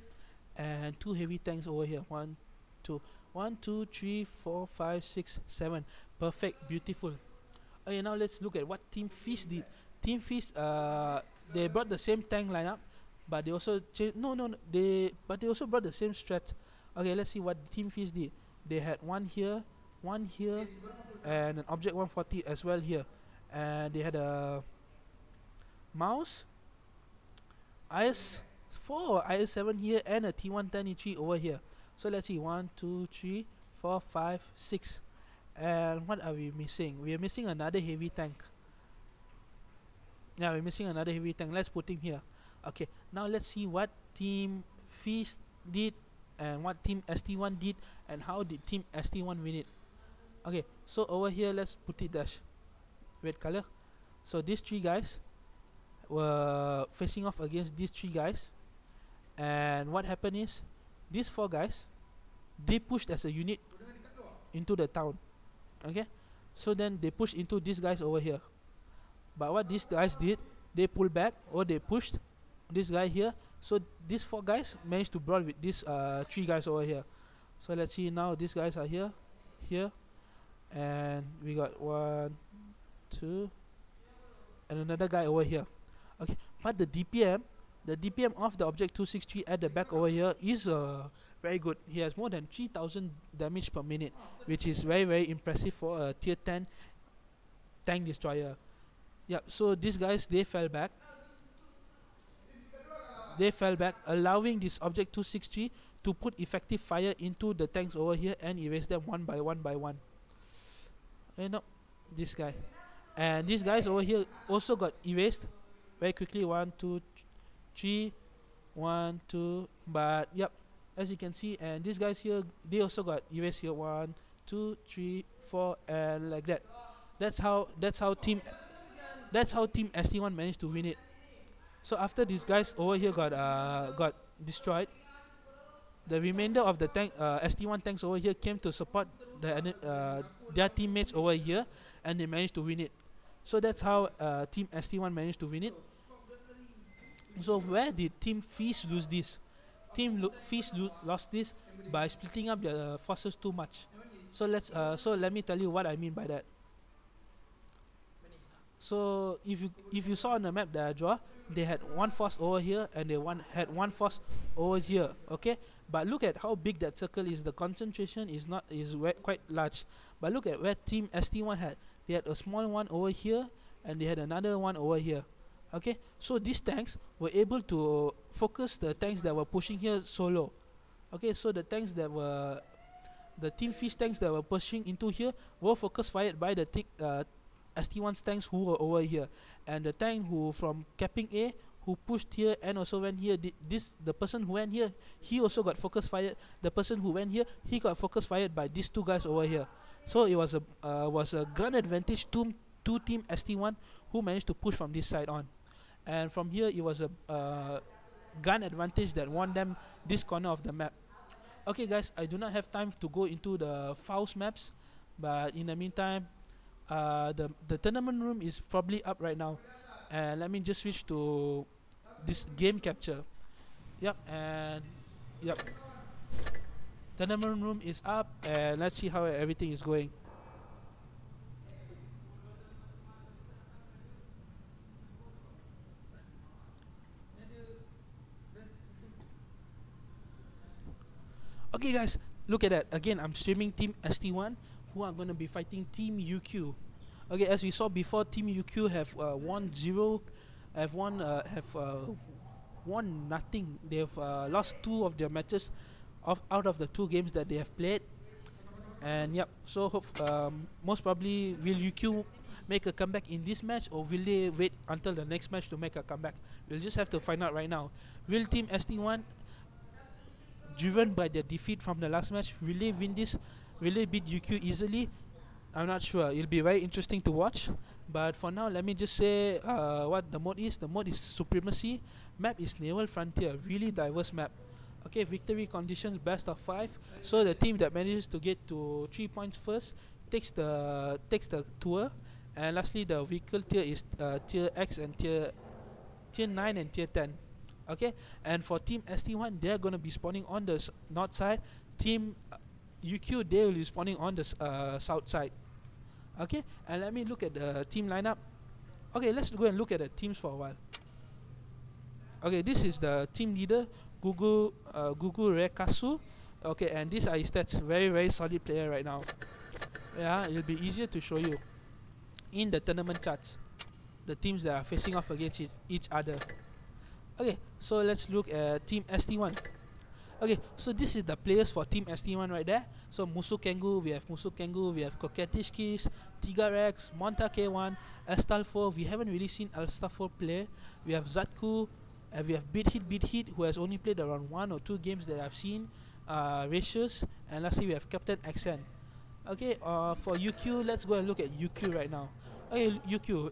A: and 2 heavy tanks over here. 1, 2, 3, 4, 5, 6, 7. Perfect, beautiful. Okay, now let's look at what Team Feast did. Team Feast, they brought the same tank lineup, but they also they also brought the same strat. Okay, let's see what Team Feast did. They had one here, and an object 140 as well here, and they had a mouse, IS-4 or IS-7 here, and a T110E3 over here. So let's see, 1, 2, 3, 4, 5, 6. And what are we missing? We are missing another heavy tank. Yeah, we're missing another heavy tank. Let's put him here. Okay, now let's see what Team Feast did and what Team ST1 did and how did Team ST1 win it. Okay, so over here let's put it dash red color. So these 3 guys were facing off against these 3 guys, and what happened is these 4 guys, they pushed as a unit into the town. Okay, so then they pushed into these guys over here, but what these guys did, they pulled back or they pushed this guy here. So these 4 guys managed to brawl with these 3 guys over here. So let's see, now these guys are here, and we got 1, 2, and another guy over here. Okay, but the DPM of the object 263 at the back over here is very good. He has more than 3000 damage per minute, which is very impressive for a tier 10 tank destroyer. Yeah, so these guys, they fell back, allowing this object 263 to put effective fire into the tanks over here and erase them one by one. No, this guy and these guys over here also got erased very quickly. 1, 2, 3, 1, 2. But yep, as you can see, and these guys here, they also got erased here. 1, 2, 3, 4, and like that. That's how Team ST1 managed to win it. So after these guys over here got destroyed, the remainder of the tank ST1 tanks over here came to support their teammates over here, and they managed to win it. So that's how Team ST1 managed to win it. So where did Team Feast lose this? Team Feast lost this by splitting up their forces too much. So let me tell you what I mean by that. So if you saw on the map that I draw, they had one force over here and they had one force over here. Okay, but look at how big that circle is. The concentration is quite large. But look at where Team ST1 had. They had a small one over here and they had another one over here. Okay, so these tanks were able to focus the tanks that were pushing here solo. Okay, so the Team Feast tanks that were pushing into here were focus fired by the ST1's tanks who were over here, and the tank who from capping A who pushed here and also went here, the person who went here, he also got focus fired. The person who went here, he got focus fired by these 2 guys over here. So it was a gun advantage to Team ST1 who managed to push from this side on. and from here it was a gun advantage that won them this corner of the map. Okay guys, I do not have time to go into the Faust maps, but in the meantime, the tournament room is probably up right now, and let me just switch to this game capture. Yep, and yep, tournament room is up, and let's see how everything is going. Okay guys, look at that. Again, I'm streaming Team ST1, who are going to be fighting Team UQ. Okay, as we saw before, Team UQ have won nothing. They have lost 2 of their matches out of the 2 games that they have played. And yep, so most probably will UQ make a comeback in this match, or will they wait until the next match to make a comeback? We'll just have to find out right now. Will Team ST1, driven by their defeat from the last match, will they win this? Will they beat UQ easily? I'm not sure. It'll be very interesting to watch. But for now, let me just say what the mode is. The mode is Supremacy. Map is Naval Frontier. Really diverse map. Okay, victory conditions best of 5. So the team that manages to get to 3 points first takes the tour. And lastly, the vehicle tier is tier X and tier 9 and tier 10. Okay, and for Team ST1, they're gonna be spawning on the north side. Team UQ, they will be spawning on the south side. Okay, and let me look at the team lineup. Okay, let's go and look at the teams for a while. Okay, this is the team leader, Gugu Rekasu. Okay, and these are his stats. Very solid player right now. Yeah, it'll be easier to show you in the tournament charts the teams that are facing off against each other. Okay, so let's look at Team ST1. Okay, so this is the players for Team ST1 right there. So Musu Kengu, we have Coquettish Kiss, Tigarex, Monta K1, Astolfo. We haven't really seen Astolfo play. We have Zatku, and we have Beat Hit, who has only played around 1 or 2 games that I've seen. Ratios, and lastly we have Captain Accent. Okay, for UQ, let's go and look at UQ right now. Okay, UQ.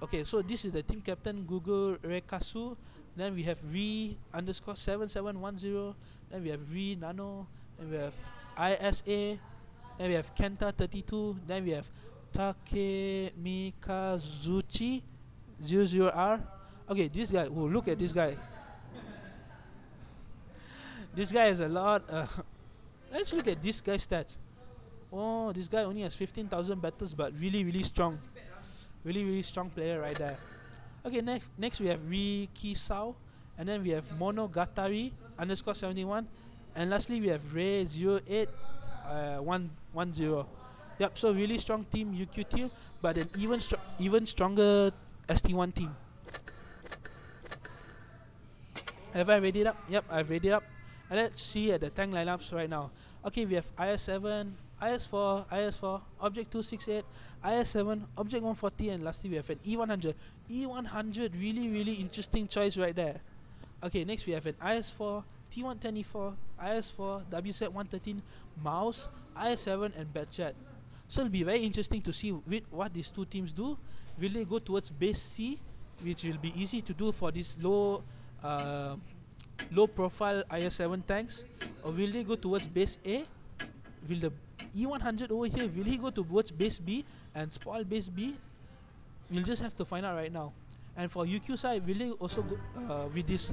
A: Okay, so this is the team captain, Gugu Rekasu. Then we have V_7710. Then we have V Nano. Then we have ISA. Then we have Kenta32. Then we have Takemikazuchi 00R. Okay, this guy. Oh, look at this guy. This guy has a lot. Let's look at this guy's stats. Oh, this guy only has 15,000 battles, but really strong. Really strong player right there. Okay, next we have Riki Sao, and then we have Monogatari _71, and lastly we have Ray 08110. Yep, so really strong team UQ team, but an even stronger ST1 team. Have I read it up? Yep, I've read it up. And let's see at the tank lineups right now. Okay, we have IS7, IS4, Object 268, IS7, Object 140, and lastly we have an E100. E100, really interesting choice right there. Okay, next we have an IS4, T124, IS4, WZ113, Mouse, IS7, and Batchat. So it'll be very interesting to see what these 2 teams do. Will they go towards base C, which will be easy to do for these low profile IS7 tanks, or will they go towards base A? Will the E100 over here, will he go towards base B and spoil base B? We'll just have to find out right now. And for UQ side, will they also go with this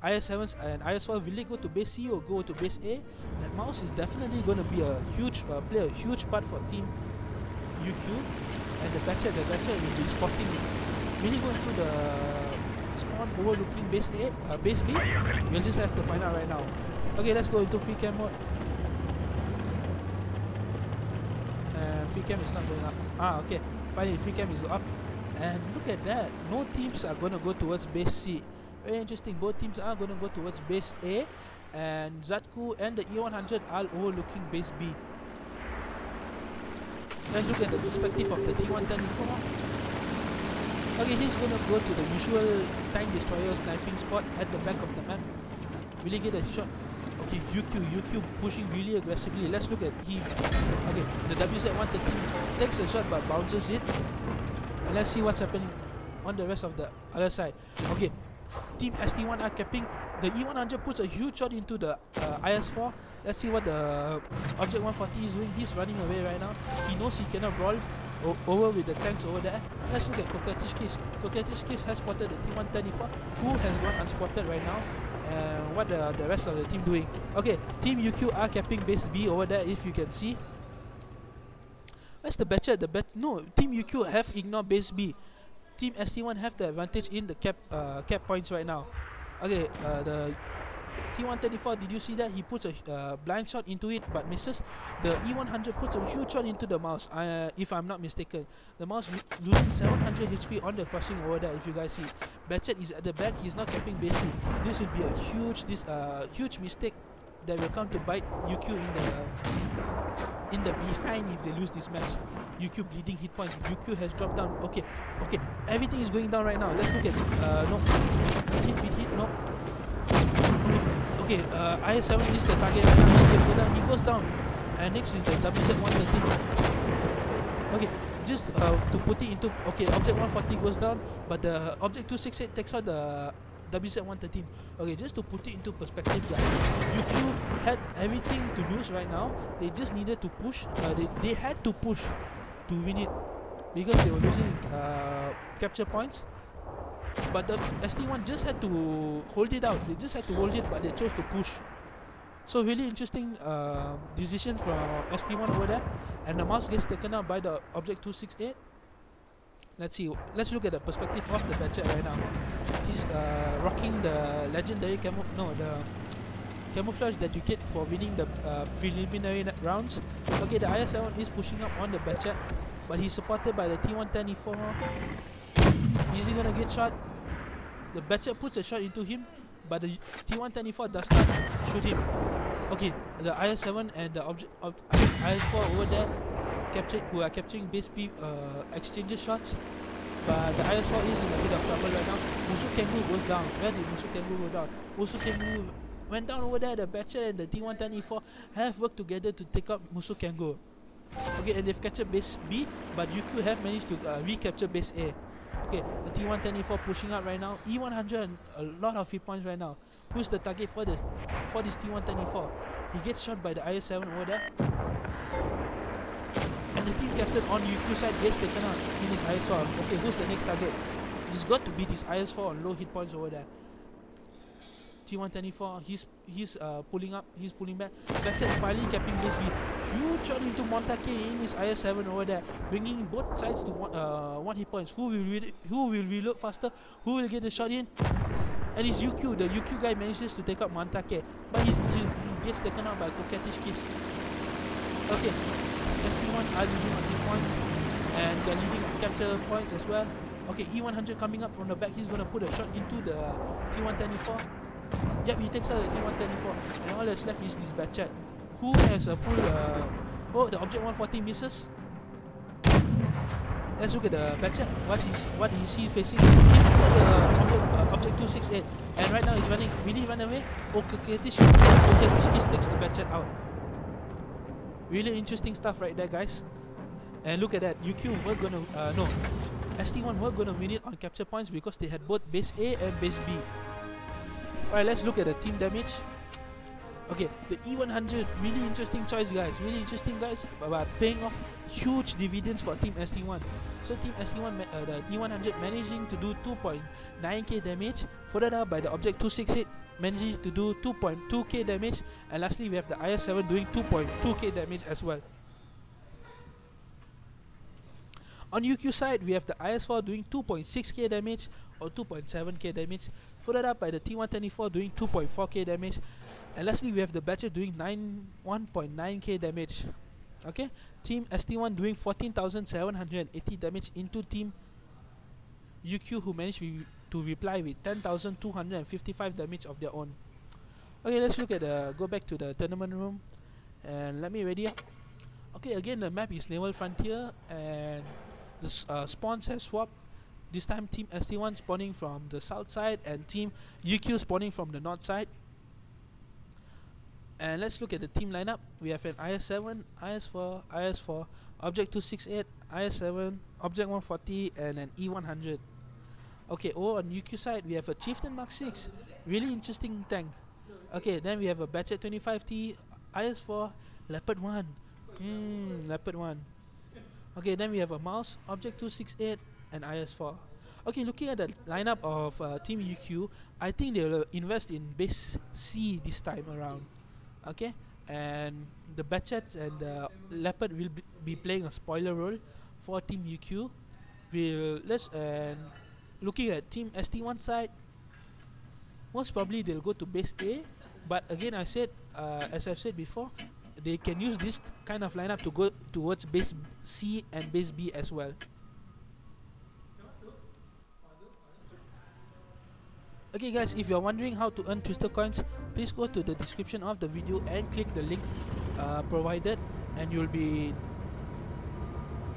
A: IS7s and IS4, will they go to base C or go to base A? That Mouse is definitely going to be a huge play a huge part for team UQ. And the Batchat will be spotting it. Will he go into the spawn overlooking base A, base B? We'll just have to find out right now. Okay, let's go into free cam mode. Free cam is not going up. Okay. Finally, free cam is up. And look at that. No teams are going to go towards base C. Very interesting. Both teams are going to go towards base A. And Zatku and the E100 are overlooking base B. Let's look at the perspective of the T124. Okay, he's going to go to the usual tank destroyer sniping spot at the back of the map. Will he get a shot? Okay, UQ pushing really aggressively. Let's look at him. Okay, the WZ113 takes a shot but bounces it. And let's see what's happening. on the rest of the other side. Okay, Team ST1 are capping. The E100 puts a huge shot into the IS4. Let's see what the Object 140 is doing. He's running away right now. He knows he cannot brawl over with the tanks over there. Let's look at Coquettish Kiss. Coquettish Kiss has spotted the T134, who has gone unspotted right now. And what the rest of the team doing? Okay, Team UQ are capping base B over there, if you can see. Where's the Batcher? No, Team UQ have ignored base B. Team ST1 have the advantage in the cap points right now. Okay, the T134, did you see that? He puts a blind shot into it but misses. The E100 puts a huge shot into the mouse, if I'm not mistaken. The mouse losing 700 HP on the crossing over there, if you guys see. Batchet is at the back, he's not capping base C. This will be a huge mistake that will come to bite UQ in the behind if they lose this match. UQ bleeding hit points. UQ has dropped down. Okay, everything is going down right now. Let's look at no. Beat hit, no. Okay, IS7 is the target right now. He's gonna go down. He goes down. And next is the WZ113. Okay, just to put it into, okay, Object 140 goes down, but the Object 268 takes out the WZ113. Okay, just to put it into perspective, guys, UQ had everything to lose right now. They just needed to push. They had to push to win it because they were losing capture points. But the ST1 just had to hold it out. They just had to hold it, but they chose to push. So really interesting decision from ST1 over there. And the mouse gets taken out by the Object 268. Let's see. Let's look at the perspective of the Batchet right now. He's rocking the legendary the camouflage that you get for winning the preliminary rounds. Okay, the IS7 is pushing up on the Batchet, but he's supported by the T124. Is he gonna get shot? The Batchet puts a shot into him, but the T124 does not shoot him. Okay, the IS7 and the IS4 over there who are capturing base B exchanges shots, but the IS4 is in a bit of trouble right now. Musu Kengu goes down. Where did Musu Kengu go down? Musu Kengu went down over there. The Batchet and the T124 have worked together to take up Musu Kengu. Okay, and they've captured base B, but UQ have managed to recapture base A. Okay, the T124 pushing up right now. E100 a lot of hit points right now. Who's the target for this T124? He gets shot by the IS7 over there. And the team captain on UQ side gets taken out in his IS4. Okay, who's the next target? It's got to be this IS4 on low hit points over there. T124, he's pulling up, he's pulling back. Batchet finally capping base B. Huge shot into Montake in his IS7 over there, bringing both sides to one hit points. Who will reload faster? Who will get the shot in? And it's UQ. The UQ guy manages to take out Montake, but he gets taken out by Coquettish Kiss. Okay, ST1 are leading on hit points, and they're leading on capture points as well. Okay, E100 coming up from the back. He's gonna put a shot into the T124. Yep, he takes out the T124, and all that's left is this Batchet, who has a full oh, the Object 140 misses. Let's look at the Batchet. What is he facing? He takes out the Object 268, and right now he's running. Will he run away? Oh, Coquettish Kiss takes the Batchet out. Really interesting stuff right there, guys. And look at that, UQ were gonna no, ST1 were gonna win it on capture points because they had both base A and base B. Alright, let's look at the team damage. Okay, the E100, really interesting choice, guys. Really interesting, guys, but paying off huge dividends for Team ST1. So Team ST1, the E100 managing to do 2.9k damage, followed up by the Object 268 managing to do 2.2k damage, and lastly we have the IS7 doing 2.2k damage as well. On UQ side, we have the IS4 doing 2.6k damage or 2.7k damage, followed up by the T124 doing 2.4k damage, and lastly we have the Batchet doing 1.9k damage. Okay, Team ST1 doing 14,780 damage into Team UQ, who managed to reply with 10,255 damage of their own. Okay, let's look at go back to the tournament room, and let me ready up. Okay, again the map is Naval Frontier, and the spawns have swapped. This time Team ST1 spawning from the south side and Team UQ spawning from the north side. And let's look at the team lineup. We have an IS7, IS4, Object 268, IS7, Object 140, and an E100. Okay, on UQ side we have a Chieftain Mark 6, really interesting tank. Okay, then we have a Batchet 25T, IS4, Leopard 1. Leopard 1. Okay, then we have a Mouse, Object 268, and IS4. Okay, looking at the lineup of Team UQ, I think they will invest in base C this time around. Okay, and the Batchets and the Leopard will be playing a spoiler role for Team UQ. Looking at Team ST1 side, most probably they'll go to base A, but again I said, as I've said before, they can use this kind of lineup to go towards base C and base B as well. Okay guys, if you're wondering how to earn Twister coins, please go to the description of the video and click the link provided, and you'll be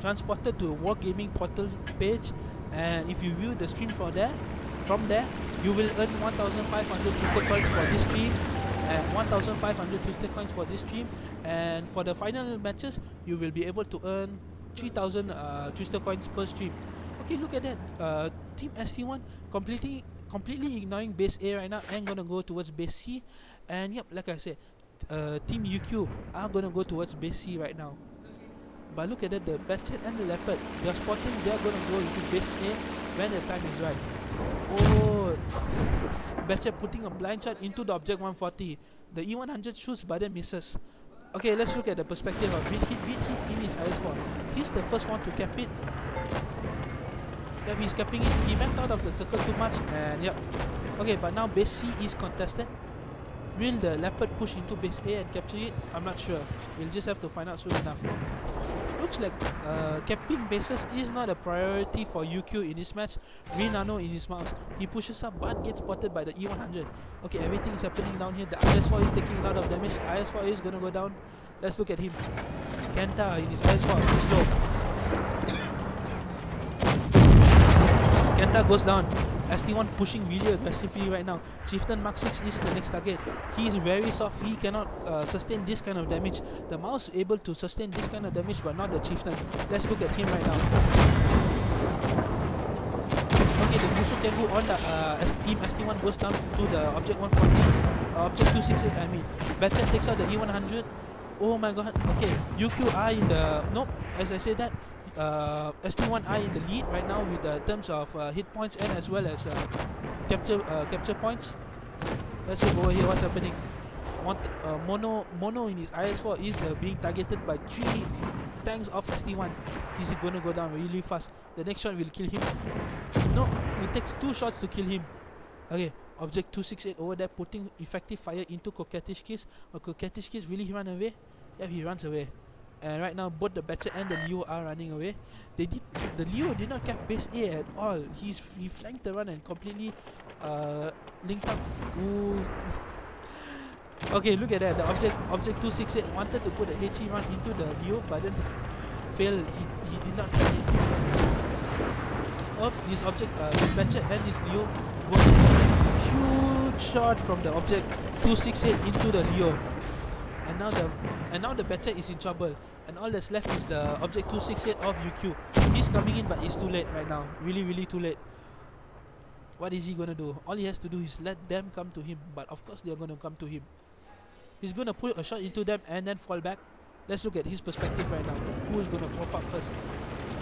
A: transported to a Wargaming portal page, and if you view the stream from there, you will earn 1,500 Twister coins for this stream, and 1,500 Twister coins for this stream, and for the final matches, you will be able to earn 3,000 Twister coins per stream. Okay, look at that. Team ST1 completely ignoring base A right now and gonna go towards base C, and yep, like I said, Team UQ are gonna go towards base C right now. But look at that, the Batchet and the Leopard, they're spotting they're gonna go into base A when the time is right. Oh, Batchet putting a blind shot into the Object 140. The E100 shoots but then misses. Okay, let's look at the perspective of beat hit in his IS4. He's the first one to cap it. Yep, he's capping it. He went out of the circle too much, and yep. Okay, but now base C is contested. Will the Leopard push into base A and capture it? I'm not sure. We'll just have to find out soon enough. Looks like capping bases is not a priority for UQ in this match. Nano in his mouse. He pushes up but gets spotted by the E100. Okay, everything is happening down here. The IS4 is taking a lot of damage. IS4 is gonna go down. Let's look at him. Kenta in his IS4. He's low. Kenta goes down. ST1 pushing really aggressively right now. Chieftain Mark 6 is the next target. He is very soft. He cannot sustain this kind of damage. The mouse is able to sustain this kind of damage, but not the Chieftain. Let's look at him right now. Okay, the Musu Kenbu on the Team ST1 goes down to the Object 140. Object 268, I mean. Batchet takes out the E100. Oh my god. Okay, UQ are in the... Nope, as I said that, ST1 are in the lead right now with terms of hit points and as well as capture points. Let's look over here what's happening. Mono in his IS4 is being targeted by 3 tanks of ST1. He's gonna go down really fast. The next shot will kill him. No, it takes 2 shots to kill him. Okay, Object 268 over there putting effective fire into Coquettish Kiss. Coquettish Kiss, will he run away? Yeah, he runs away. And right now both the Batchet and the Leo are running away. The Leo did not cap base A at all. He flanked the run and completely linked up. Ooh. Okay, look at that. The Object 268 wanted to put a HE run into the Leo, but then failed. He did not try it. Oh, this Batchet and this Leo was a huge shot from the Object 268 into the Leo. And now the Batchet is in trouble, and all that's left is the Object 268 of UQ. He's coming in, but it's too late right now. Really too late. What is he gonna do? All he has to do is let them come to him, but of course they're gonna come to him. He's gonna put a shot into them and then fall back. Let's look at his perspective right now. Who is gonna pop up first?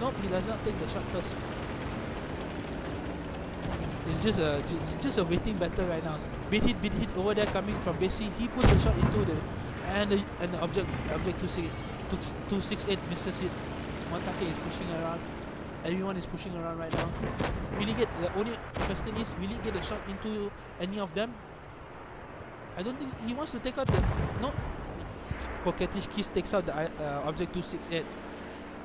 A: Nope, he does not take the shot first. It's just a waiting battle right now. Beat hit over there coming from base C. He puts a shot into the and the Object 268 misses it. Montake is pushing around. Everyone is pushing around right now. The only question is, will he get a shot into any of them? I don't think he wants to take out the... No. Coquettish Kiss takes out the Object 268.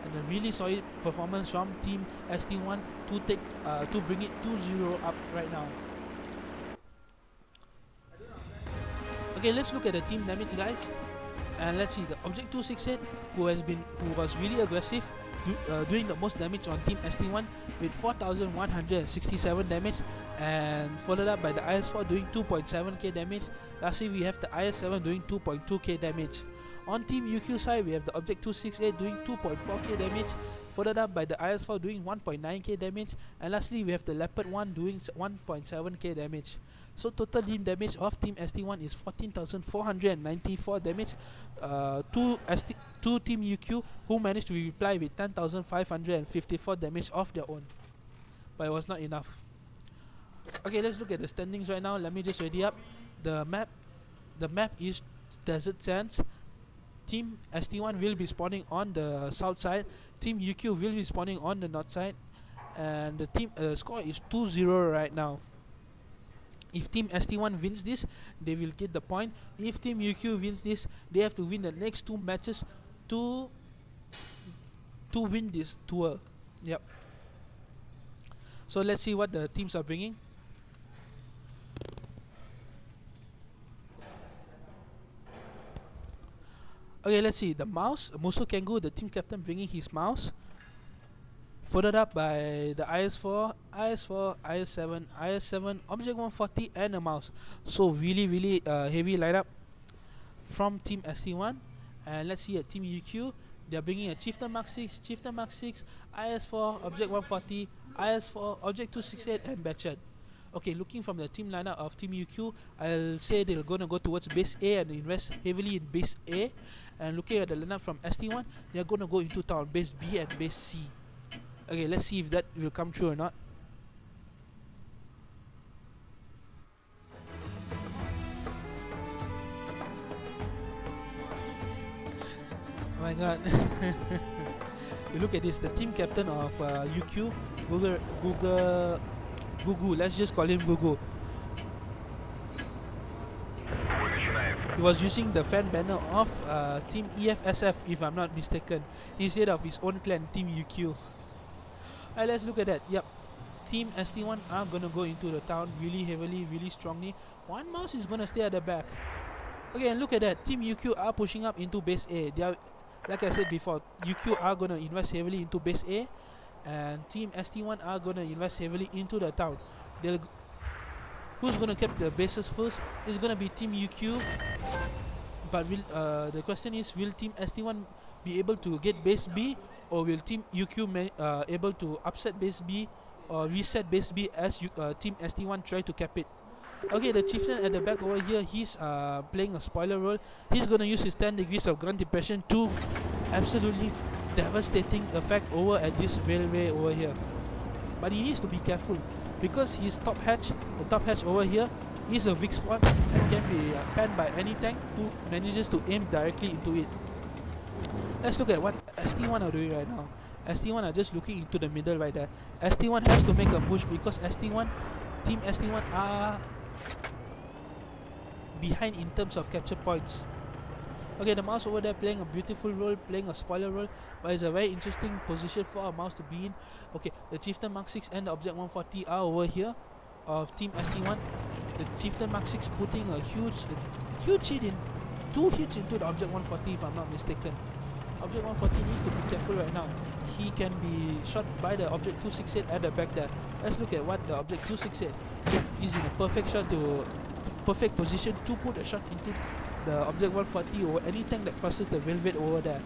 A: And a really solid performance from Team ST1 to bring it 2-0 up right now. Okay, let's look at the team damage, guys, and let's see the Object 268, who was really aggressive, doing the most damage on Team ST1 with 4,167 damage, and followed up by the IS4 doing 2.7k damage. Lastly, we have the IS7 doing 2.2k damage. On Team UQ side, we have the Object 268 doing 2.4k damage, followed up by the IS4 doing 1.9k damage, and lastly we have the Leopard 1 doing 1.7k damage. So total team damage of Team ST1 is 14,494 damage. Two Team UQ who managed to reply with 10,554 damage of their own, but it was not enough. Okay, let's look at the standings right now. Let me just ready up the map. The map is Desert Sands. Team ST1 will be spawning on the south side. Team UQ will be spawning on the north side, and the team score is 2-0 right now. If Team ST1 wins this, they will get the point. If Team UQ wins this, they have to win the next 2 matches to win this tour. Yep. So let's see what the teams are bringing. Okay, let's see. The mouse, Musu Kengu, the team captain, bringing his mouse. Followed up by the IS4, IS7, Object 140, and a mouse. So really heavy lineup from Team ST1. And let's see at Team UQ, they are bringing a Chieftain Mark 6, IS4, Object 140, IS4, Object 268, and Batchet. Okay, looking from the team lineup of Team UQ, I'll say they're gonna go towards base A and invest heavily in base A. And looking at the lineup from ST1, they're gonna go into town, base B and base C. Okay, let's see if that will come true or not. Oh my god. You look at this, the team captain of UQ, Gugu, let's just call him Gugu. He was using the fan banner of Team EFSF, if I'm not mistaken, instead of his own clan, Team UQ. Alright, let's look at that. Yep, Team ST1 are gonna go into the town really heavily, really strongly. One mouse is gonna stay at the back. Okay, and look at that. Team UQ are pushing up into base A. They are, like I said before, UQ are gonna invest heavily into base A, and Team ST1 are gonna invest heavily into the town. Who's gonna keep the bases first? It's gonna be Team UQ. But will the question is, will Team ST1 be able to get base B, or will Team UQ able to upset base B or reset base B as Team ST1 try to cap it? Okay, the chieftain at the back over here, he's playing a spoiler role. He's gonna use his 10 degrees of ground depression to absolutely devastating effect over at this railway over here. But he needs to be careful, because his the top hatch over here is a weak spot and can be panned by any tank who manages to aim directly into it. Let's look at what ST1 are doing right now. ST1 are just looking into the middle right there. ST1 has to make a push because Team ST1 are behind in terms of capture points. Okay, the mouse over there playing a beautiful role, playing a spoiler role, but it's a very interesting position for a mouse to be in. Okay, the Chieftain Mark 6 and the Object 140 are over here of Team ST1. The Chieftain Mark 6 putting a huge hit in, 2 hits into the Object 140 if I'm not mistaken. Object 140 needs to be careful right now. He can be shot by the Object 268 at the back there. Let's look at what the Object 268. He's in a perfect position to put a shot into the Object 140 or any tank that crosses the velvet over there.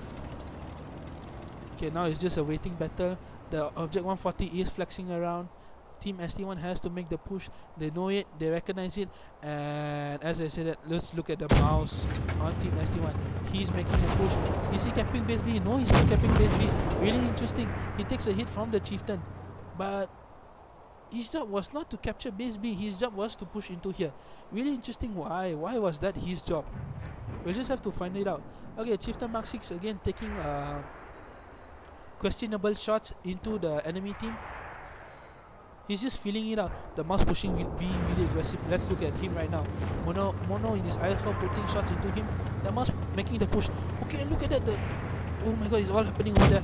A: Okay, now it's just a waiting battle. The Object 140 is flexing around. Team ST1 has to make the push. They know it, they recognize it, and as I said, let's look at the mouse on Team ST1. He's making a push. Is he capping base B? No, he's not capping base B. Really interesting. He takes a hit from the chieftain, but his job was not to capture base B. His job was to push into here. Really interesting. Why was that his job? We'll just have to find it out. Okay, Chieftain Mark 6 again taking questionable shots into the enemy team. He's just feeling it out. The mouse pushing will be really aggressive. Let's look at him right now. Mono in his IS4 putting shots into him. The mouse making the push. Okay, and look at that. Oh my god, it's all happening over there.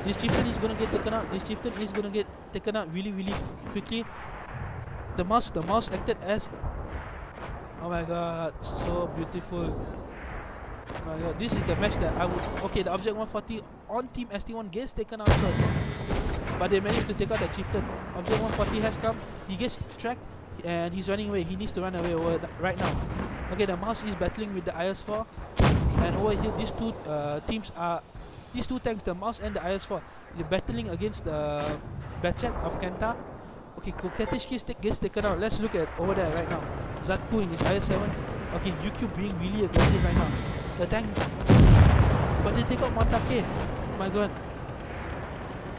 A: This chieftain is gonna get taken out. This chieftain is gonna get taken out really quickly. The mouse acted as... Oh my god, so beautiful. Oh my god, this is the match that I would... Okay, the Object 140 on Team ST1 gets taken out first, but they managed to take out the chieftain. Object 140 has come. He gets tracked and he's running away. He needs to run away over right now. Okay, the mouse is battling with the IS4, and over here these two teams are These two tanks, the Mouse and the IS-4, they're battling against the Batchet of Kenta. Okay, Koketish gets taken out. Let's look at over there right now. Zatku in his IS-7. Okay, UQ being really aggressive right now. The tank, but they take out Montake. My god.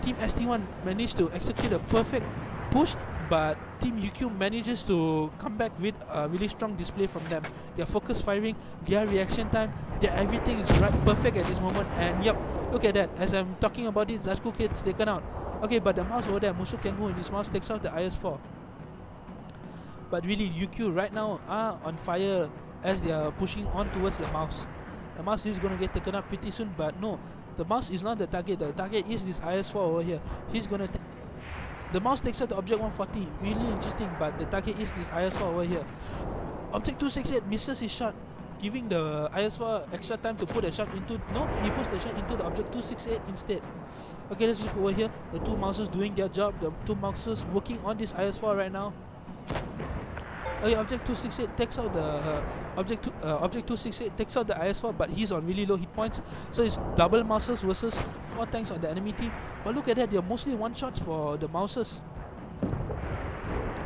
A: Team ST1 managed to execute a perfect push, but Team UQ manages to come back with a really strong display from them. Their focus firing, their reaction time, their everything is right perfect at this moment. And yep, look at that. As I'm talking about it, Zatku gets taken out. Okay, but the Mouse over there, Musu Kengu in his Mouse takes out the IS-4. But really, UQ right now are on fire as they are pushing on towards the Mouse. The Mouse is gonna get taken up pretty soon, but no, the Mouse is not the target. The target is this IS-4 over here. He's gonna the Mouse takes out the Object 140. Really interesting, but the target is this IS-4 over here. Object 268 misses his shot, giving the IS-4 extra time to put a shot into. No, he puts the shot into the Object 268 instead. Okay, let's look over here. The two Mouses doing their job. The two Mouses working on this IS-4 right now. Okay, Object 268 takes out the Object 268 takes out the IS-4, but he's on really low hit points. So it's double Mouses versus 4 tanks on the enemy team. But look at that, they're mostly one shots for the Mouses.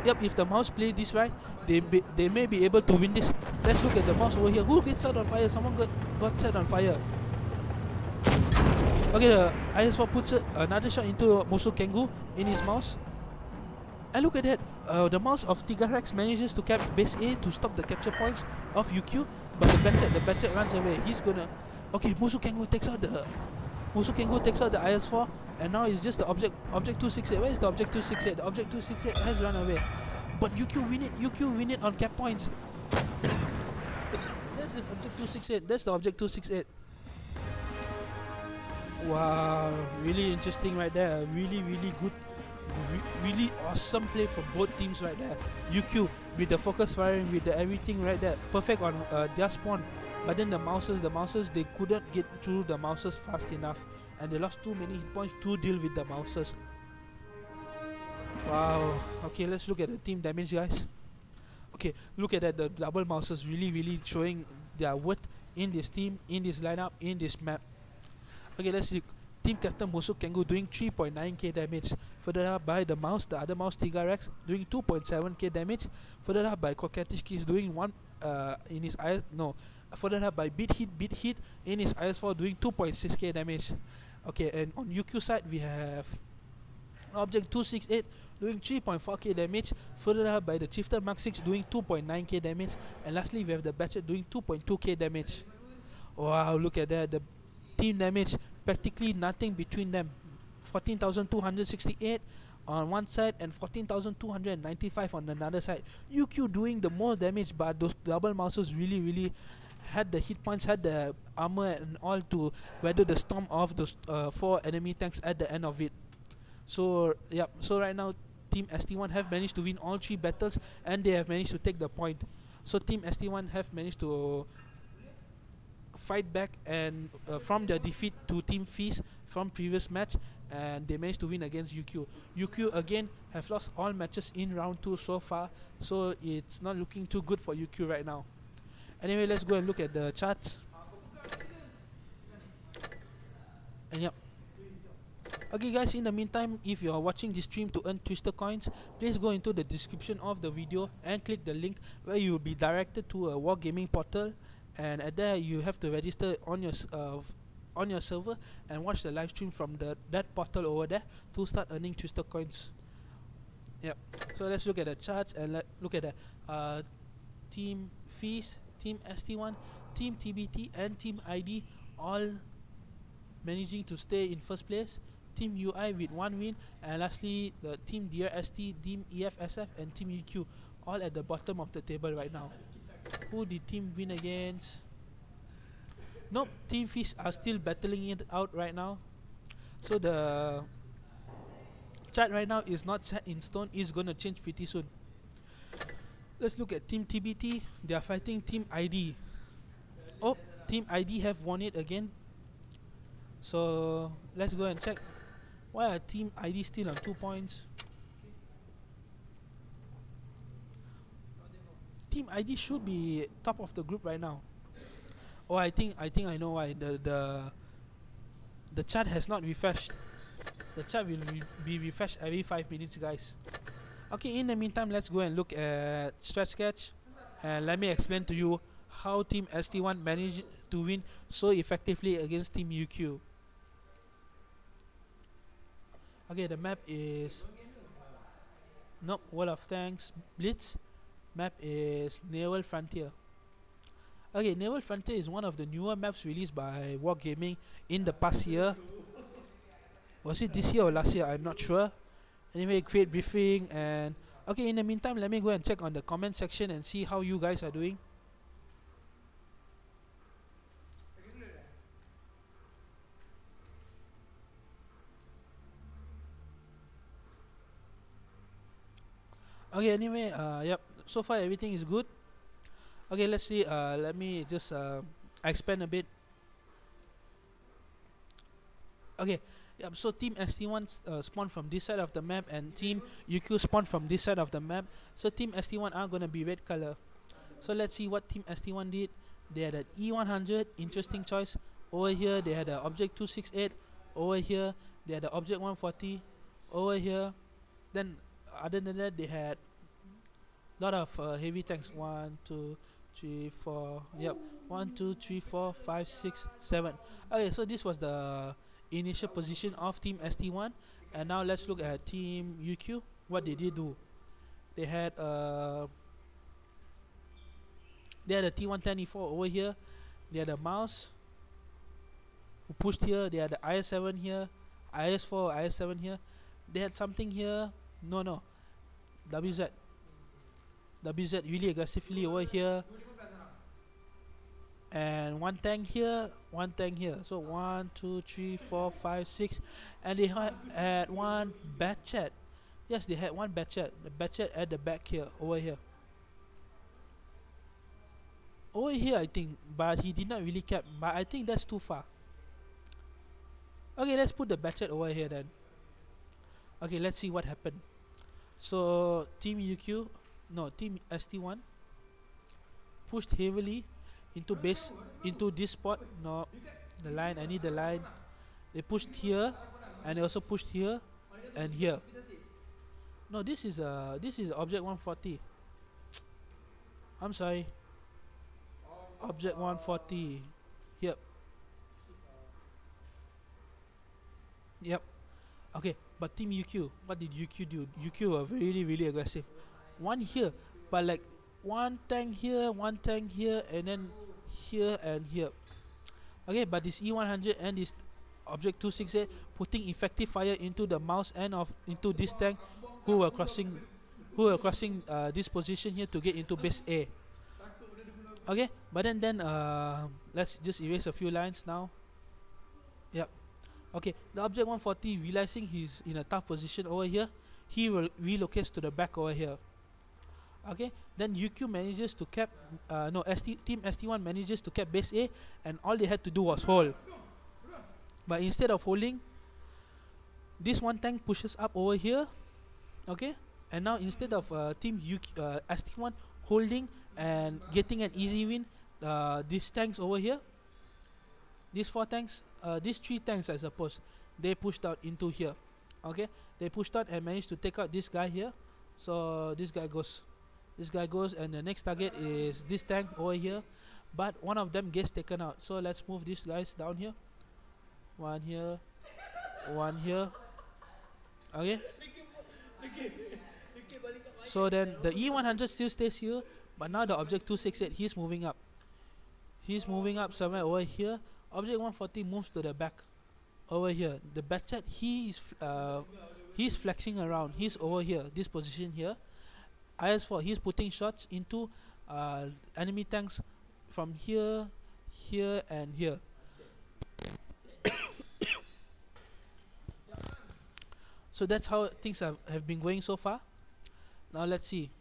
A: Yep, if the Mouse play this right, they may be able to win this. Let's look at the Mouse over here. Who gets set on fire? Someone got set on fire. Okay, the IS-4 puts another shot into Musu Kengu in his Mouse. And look at that, the Mouse of Tigarex manages to cap base A to stop the capture points of UQ, but the Batchet runs away. He's gonna... Okay, Musu Kengu takes out the IS-4, and now it's just the Object 268. Where is the Object 268? The Object 268 has run away. But UQ win it on cap points. That's the Object 268. Wow, really interesting right there. Really good. Really awesome play from both teams right there. UQ with the focus firing, with the everything right there, perfect on their spawn. But then the Mouses, they couldn't get through the Mouses fast enough, and they lost too many hit points to deal with the Mouses. Wow. Okay, let's look at the team damage, guys. Okay, look at that. The double Mouses really showing their worth in this team, in this lineup, in this map. Okay, let's look. Team Captain Musu Kengu doing 3.9k damage, followed up by the Mouse, the other Mouse Tigarex doing 2.7k damage, followed up by Koketishki doing followed up by Bit Hit in his IS-4 doing 2.6k damage. Okay, and on UQ side we have Object 268 doing 3.4k damage, followed up by the Chieftain Mark 6 doing 2.9k damage, and lastly we have the Batchet doing 2.2k damage. Wow, look at that, the team damage, practically nothing between them. 14,268 on one side and 14,295 on another side. UQ doing the more damage, but those double Mouses really had the hit points, had the armor and all to weather the storm of those 4 enemy tanks at the end of it. So yep, so right now Team ST1 have managed to win all 3 battles, and they have managed to take the point. So Team ST1 have managed to fight back and from their defeat to Team Feast from previous match, and they managed to win against UQ. UQ again have lost all matches in round 2 so far, so it's not looking too good for UQ right now. Anyway, let's go and look at the charts. And yep. Okay guys, in the meantime, if you are watching this stream to earn Twister coins, please go into the description of the video and click the link where you will be directed to a Wargaming portal, and at there you have to register on your server and watch the live stream from that portal over there to start earning Twister coins. Yep. So let's look at the charts and look at the Team Feast, Team ST1, Team TBT and Team ID all managing to stay in first place. Team UI with 1 win, and lastly the Team DRST, Team EFSF and Team UQ all at the bottom of the table right now. Who did Team win against? Nope, Team Feast are still battling it out right now. So the chart right now is not set in stone, it's gonna change pretty soon. Let's look at Team TBT. They are fighting Team ID. Oh, Team ID have won it again. So let's go and check. Why are Team ID still on 2 points? Team ID should be top of the group right now. Oh, I think I know why. The The chat has not refreshed. The chat will be refreshed every 5 minutes, guys. Okay, in the meantime, let's go and look at stretch sketch, and let me explain to you how Team ST1 managed to win so effectively against Team UQ. Okay, the map is nope, Wall of Tanks Blitz. Map is Naval Frontier. Okay, Naval Frontier is one of the newer maps released by Wargaming in the past year. Was it this year or last year? I'm not sure. Anyway, create briefing, and okay, in the meantime, let me go and check on the comment section and see how you guys are doing. Okay, anyway, yep, so far everything is good. Okay, let's see, let me just expand a bit. Okay, yep, so Team ST1 spawned from this side of the map, and Team UQ spawned from this side of the map. So Team ST1 are gonna be red color. So let's see what Team ST1 did. They had an E100, interesting choice. Over here, they had an Object 268. Over here, they had an Object 140. Over here, then other than that, they had a lot of heavy tanks. 1, 2, 3, 4. Yep, 1, 2, 3, 4, 5, 6, 7. Okay, so this was the initial position of Team ST1, and now let's look at Team UQ. What they did do? They had a T110E4 over here. They had a mouse who pushed here. They had the IS7 here, IS4, IS7 here. They had something here. No, WZ really aggressively over here, and one tank here, one tank here. So 1, 2, 3, 4, 5, 6, and they had one bad chat. Yes, they had one bad chat. The bad chat at the back here, over here, I think, but he did not really cap. But I think that's too far. Okay, let's put the bad chat over here then. Okay, let's see what happened. So Team ST1 pushed heavily into this spot. No, the line, I need the line. They pushed here, and they also pushed here and here. No, this is Object 140. I'm sorry. Object 140. Yep. Okay, but Team UQ, what did UQ do? UQ were really aggressive. One here, but like one tank here, and then here and here. Okay, but this E100 and this Object 268 putting effective fire into the mouse and into this tank who were crossing this position here to get into base A. Okay, but then let's just erase a few lines now. Yep. Okay, the Object 140, realizing he's in a tough position over here, he will relocates to the back over here. Okay, then UQ manages to cap, Team ST1 manages to cap base A, and all they had to do was hold. But instead of holding, this one tank pushes up over here. Okay, and now instead of Team ST1 holding and getting an easy win, these tanks over here, these 4 tanks, these 3 tanks I suppose, they pushed out into here. Okay, they pushed out and managed to take out this guy here. So this guy goes, and the next target is this tank over here, but one of them gets taken out. So let's move these guys down here. One here, one here. Okay, so then the E100 still stays here, but now the Object 268, he's moving up somewhere over here. Object 140 moves to the back over here. The Batchat, he's flexing around. He's over here, this position here. IS4, he's putting shots into enemy tanks from here, here, and here. So that's how things have been going so far. Now let's see.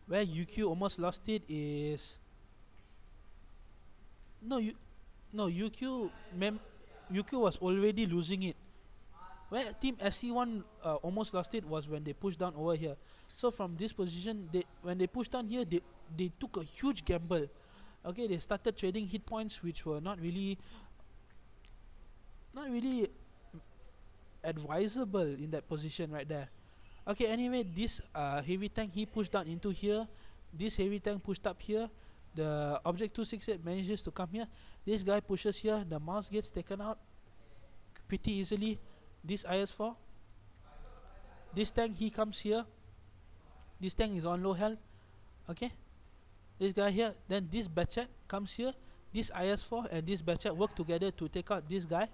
A: Where UQ almost lost it is... UQ was already losing it. Where Team SC1 almost lost it was when they pushed down over here. So from this position, when they pushed down here, they took a huge gamble. Okay, they started trading hit points, which were not really not really advisable in that position right there. Okay, anyway, this heavy tank, he pushed down into here. This heavy tank pushed up here. The object 268 manages to come here. This guy pushes here. The mouse gets taken out pretty easily. This IS-4. This tank, he comes here. This tank is on low health. Okay. This guy here. Then this Batchet comes here. This IS-4 and this Batchet work together to take out this guy.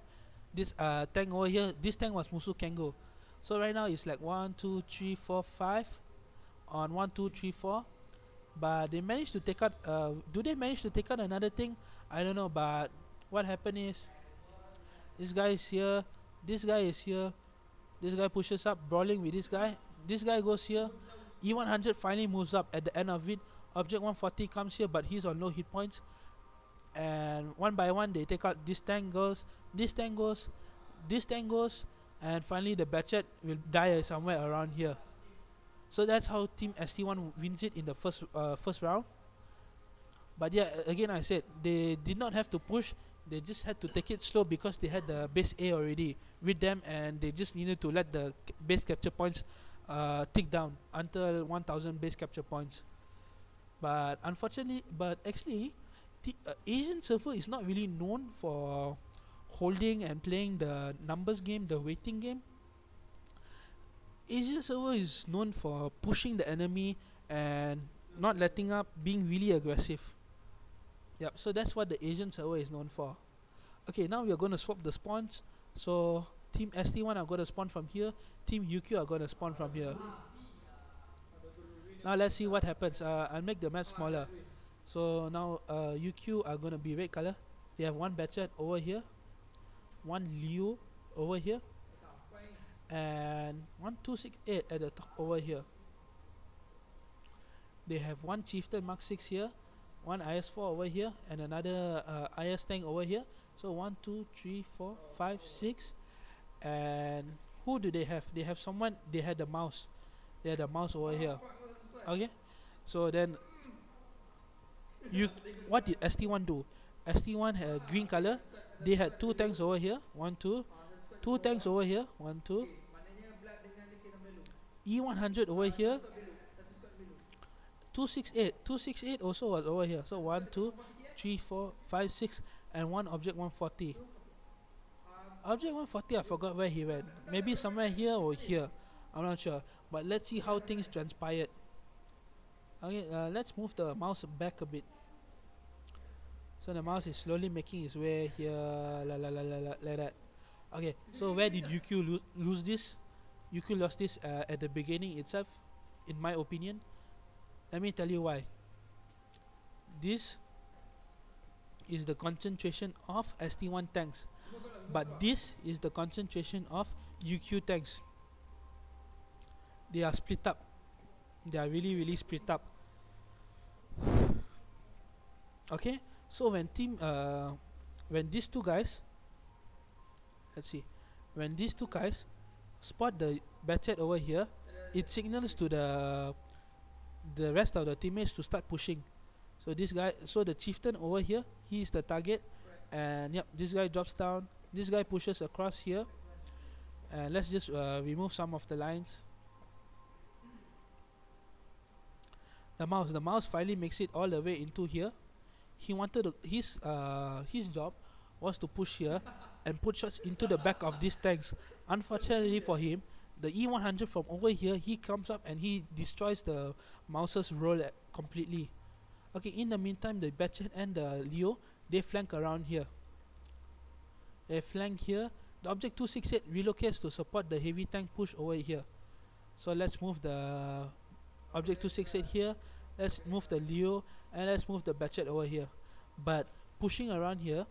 A: This tank over here. This tank was Musuh Kengo. So right now it's like 1, 2, 3, 4, 5 on 1, 2, 3, 4. But they managed to take out. Do they manage to take out another thing? I don't know. But what happened is, this guy is here. This guy is here. This guy pushes up, brawling with this guy. This guy goes here. E100 finally moves up at the end of it. Object 140 comes here, but he's on low hit points. And one by one, they take out. This tank goes. This tank goes. This tank goes. And finally the Batchet will die somewhere around here. So that's how Team ST1 wins it in the first round. But yeah, again I said, they did not have to push. They just had to take it slow because they had the base A already with them, and they just needed to let the base capture points tick down until 1000 base capture points. But unfortunately, actually, the Asian server is not really known for holding and playing the numbers game, the waiting game. Asian server is known for pushing the enemy and not letting up, being really aggressive. Yep, so that's what the Asian server is known for. Okay, now we are going to swap the spawns. So Team ST1 are going to spawn from here. Team UQ are going to spawn from here. Now let's see what happens. I'll make the map smaller. So now UQ are going to be red color. They have one Batchet over here, one Leo over here, and 1268 at the top over here. They have one Chieftain Mark 6 here, one IS-4 over here, and another IS tank over here. So 1, 2, 3, 4, 5, 6. And who do they have? They have someone. They had the mouse. They had the mouse over here. Okay. So then, what did ST1 do? ST1 had green color. They had two tanks over here. 1, 2. Two tanks over here. 1, 2. E100 over here. 268 also was over here. So 1, 2, 3, 4, 5, 6, and one object 140. Object 140, I forgot where he went. Maybe somewhere here or here. I'm not sure. But let's see how things transpired. Okay, let's move the mouse back a bit. So the mouse is slowly making its way here, like that. Okay, so where did UQ lose this? UQ lost this at the beginning itself, in my opinion. Let me tell you why. This is the concentration of ST1 tanks, but this is the concentration of UQ tanks. They are split up. They are really split up. Okay, so when these two guys, let's see, when these two guys spot the Batchet over here, it signals to the rest of the teammates to start pushing. So this guy, so the Chieftain over here, he is the target, and yep, this guy drops down. This guy pushes across here, and let's just remove some of the lines. The mouse finally makes it all the way into here. He wanted to, his job was to push here and put shots into the back of these tanks. Unfortunately for him, the E100 from over here, he comes up and he destroys the mouse's role completely. Okay, in the meantime, the Batchet and the Leo, they flank around here. They flank here. The object 268 relocates to support the heavy tank push over here. So let's move the object 268 here. Let's move the Leo, and let's move the Batchet over here. But pushing around here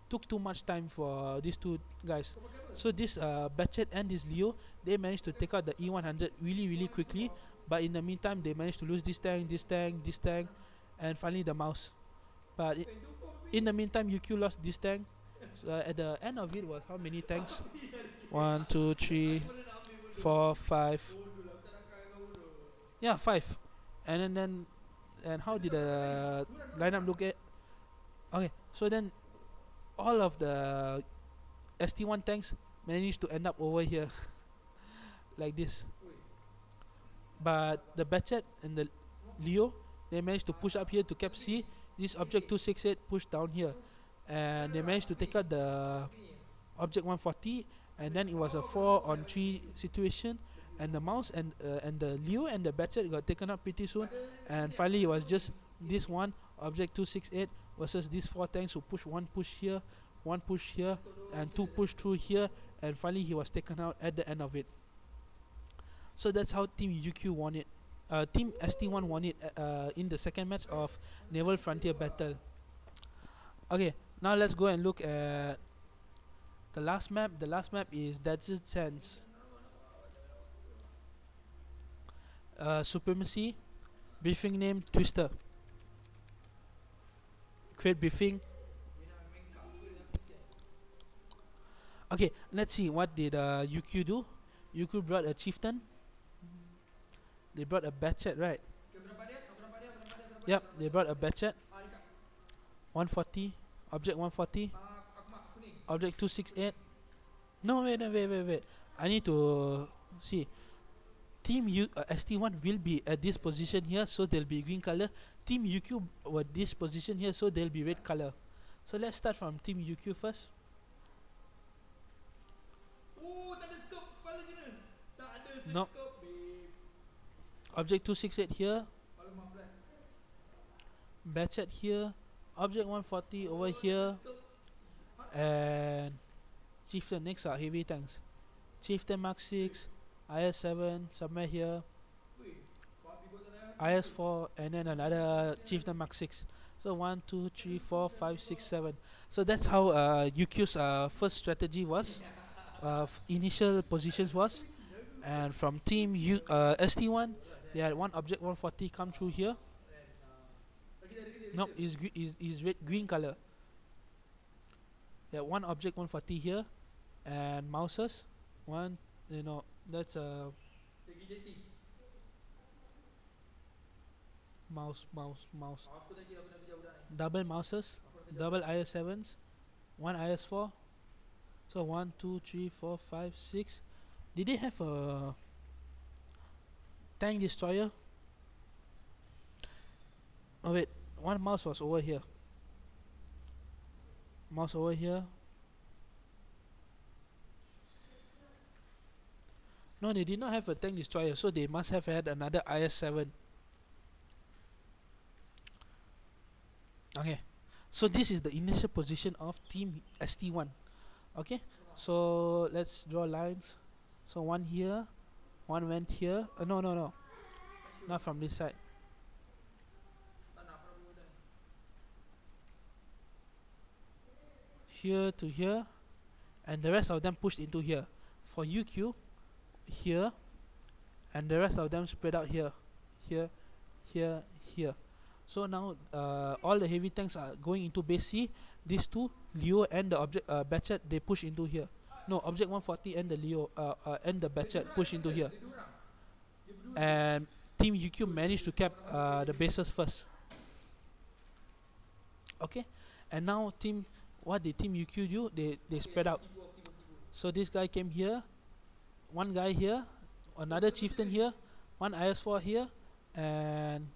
A: took too much time for these two guys. So this Batchet and this Leo, they managed to take out the E100 really quickly. But in the meantime, they managed to lose this tank, this tank, this tank, and finally the mouse. But in the meantime, UQ lost this tank. So at the end of it was how many tanks? 1, 2, 3, 4, 5. Yeah, 5. And how did the lineup look at? Okay, so then all of the ST1 tanks managed to end up over here like this. But the Batchet and the Leo, they managed to push up here to cap C. This object 268 pushed down here, and they managed to take out the object 140, and then it was a 4-on-3 situation, and the mouse and the Leo and the Batchet got taken up pretty soon, and finally it was just this one object 268 versus these 4 tanks who push one push here, and 2 push through here, and finally he was taken out at the end of it. So that's how Team UQ won it. Team ST1 won it in the second match of Naval Frontier Battle. Okay, now let's go and look at the last map. The last map is Desert Sands. Supremacy. Briefing name Twister. Create briefing. Okay, let's see what did UQ do. UQ brought a chieftain. They brought a Batchet, right? Yep, they brought a Batchet. 140, object 140, object 268. No, wait. I need to see. Team ST1 will be at this position here, so they'll be green color. Team UQ were this position here, so they'll be red color. So let's start from Team UQ first. No. Object 268 here. Batchet here. Object 140 over here. And Chieftain. Next are heavy tanks. Chieftain Mark 6, IS-7 somewhere here, IS-4, and then another Chieftain Mark 6. So 1, 2, 3, 4, 5, 6, 7. So that's how UQ's first strategy was. Initial positions was. And from Team ST1, they had one object 140 come through here. Nope, is red green color. They had one object 140 here, and mouses. One, that's a mouse. Double mouses, double IS-7s, one IS-4. So 1, 2, 3, 4, 5, 6. Did they have a tank destroyer? Oh wait, one mouse was over here. Mouse over here. No, they did not have a tank destroyer, so they must have had another IS-7. Okay, so this is the initial position of Team ST1. Okay, so let's draw lines. So one here, one went here. No, not from this side. Here to here, and the rest of them pushed into here. For UQ, here, and the rest of them spread out here, here. So now all the heavy tanks are going into base C. These two, Leo and the object Batchet, they push into here. No, object 140 and the Leo and the Batchet push into here. And Team UQ managed to cap the bases first. Okay, and now what did Team UQ do? They spread out. So this guy came here, one guy here, another chieftain here, one IS-4 here, and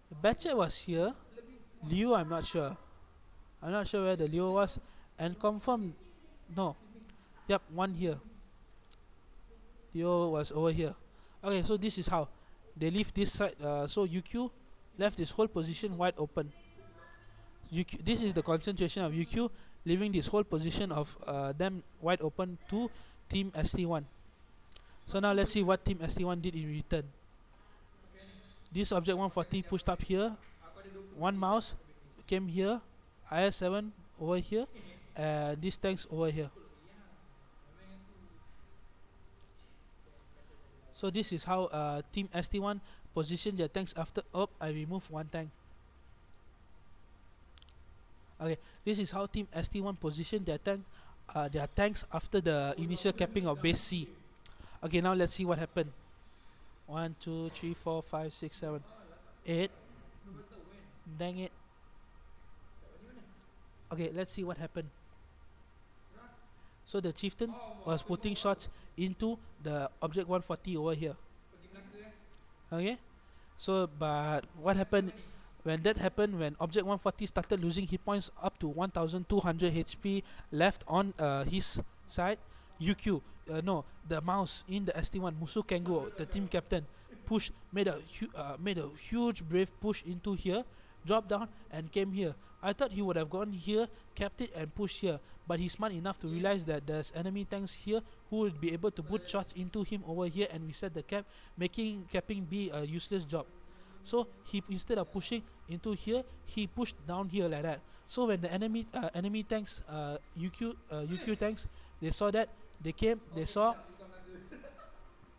A: the Batchet was here. Leo, I'm not sure where the Leo was. And confirm, no. Yep, one here. Leo was over here. Okay, so this is how they leave this side. So UQ left this whole position wide open. This is the concentration of UQ, leaving this whole position of them wide open to Team ST1. So now let's see what Team ST1 did in return. This object 140 pushed up here. One mouse came here. IS-7 over here. And these tanks over here. So this is how Team ST1 positioned their tanks after. Oh, I removed one tank. Okay, this is how Team ST1 positioned their tanks after the initial capping of base C. Okay, now let's see what happened. 1, 2, 3, 4, 5, 6, 7, 8. Dang it. Okay, let's see what happened. So the chieftain was putting shots into the object 140 over here. Okay, so but what happened when that happened, when object 140 started losing hit points up to 1200 HP left on his side, UQ, no, the mouse in the ST1, Musu Kengo, the team captain, made a huge brave push into here, dropped down and came here. I thought he would have gone here, kept it and pushed here, but he's smart enough to realize that there's enemy tanks here who would be able to put shots into him over here and reset the cap, making capping be a useless job. So he, instead of pushing into here, he pushed down here like that. So when the enemy tanks, UQ tanks, they saw that, they came, they saw,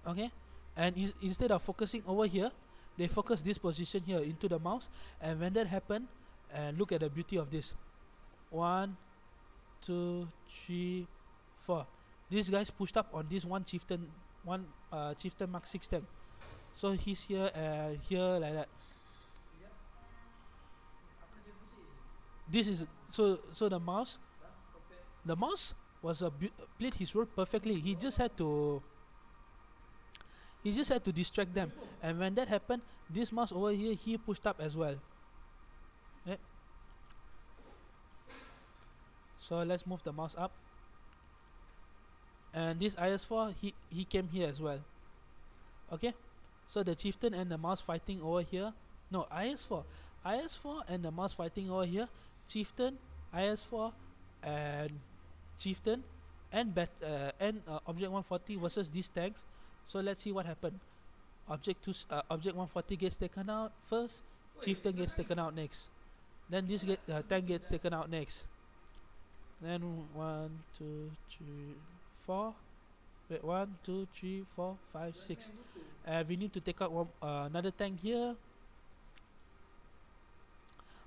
A: okay, and instead of focusing over here, they focused this position here into the mouse. And when that happened, and look at the beauty of this, 1, 2, 3, 4. These guys pushed up on this one chieftain Mark 6 tank. So he's here and here like that. This is so the mouse was played his role perfectly. He just had to distract them, and when that happened, this mouse over here, he pushed up as well. Yeah. So let's move the mouse up, and this IS4, he came here as well. Okay, so the chieftain and the mouse fighting over here. No, IS4 and the mouse fighting over here. Chieftain, IS4, and chieftain, and object 140 versus these tanks. So let's see what happened. Object 140 gets taken out first. Chieftain gets taken out next. Then this tank gets taken out next. Then 1, 2, 3, 4. Wait, 1, 2, 3, 4, 5, 6. We need to take out another tank here.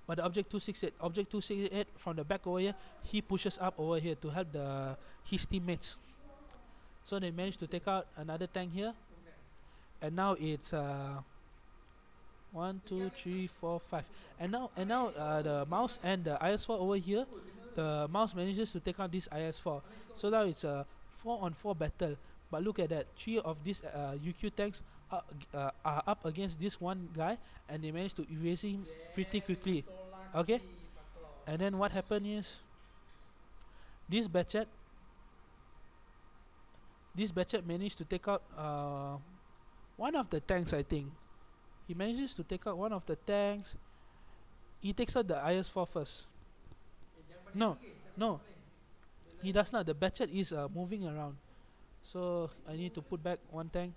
A: But the object 268 from the back over here, he pushes up over here to help his teammates. So they managed to take out another tank here, and now it's 1, 2, 3, 4, 5. And now the mouse and the IS4 over here, the mouse manages to take out this IS4. So now it's a 4-on-4 battle. But look at that, 3 of these UQ tanks are up against this one guy, and they managed to erase him pretty quickly. Okay, and then what happened is this Batchet managed to take out one of the tanks. I think he manages to take out one of the tanks. He takes out the IS4 first. No, he does not. The Batchet is moving around, so I need to put back one tank.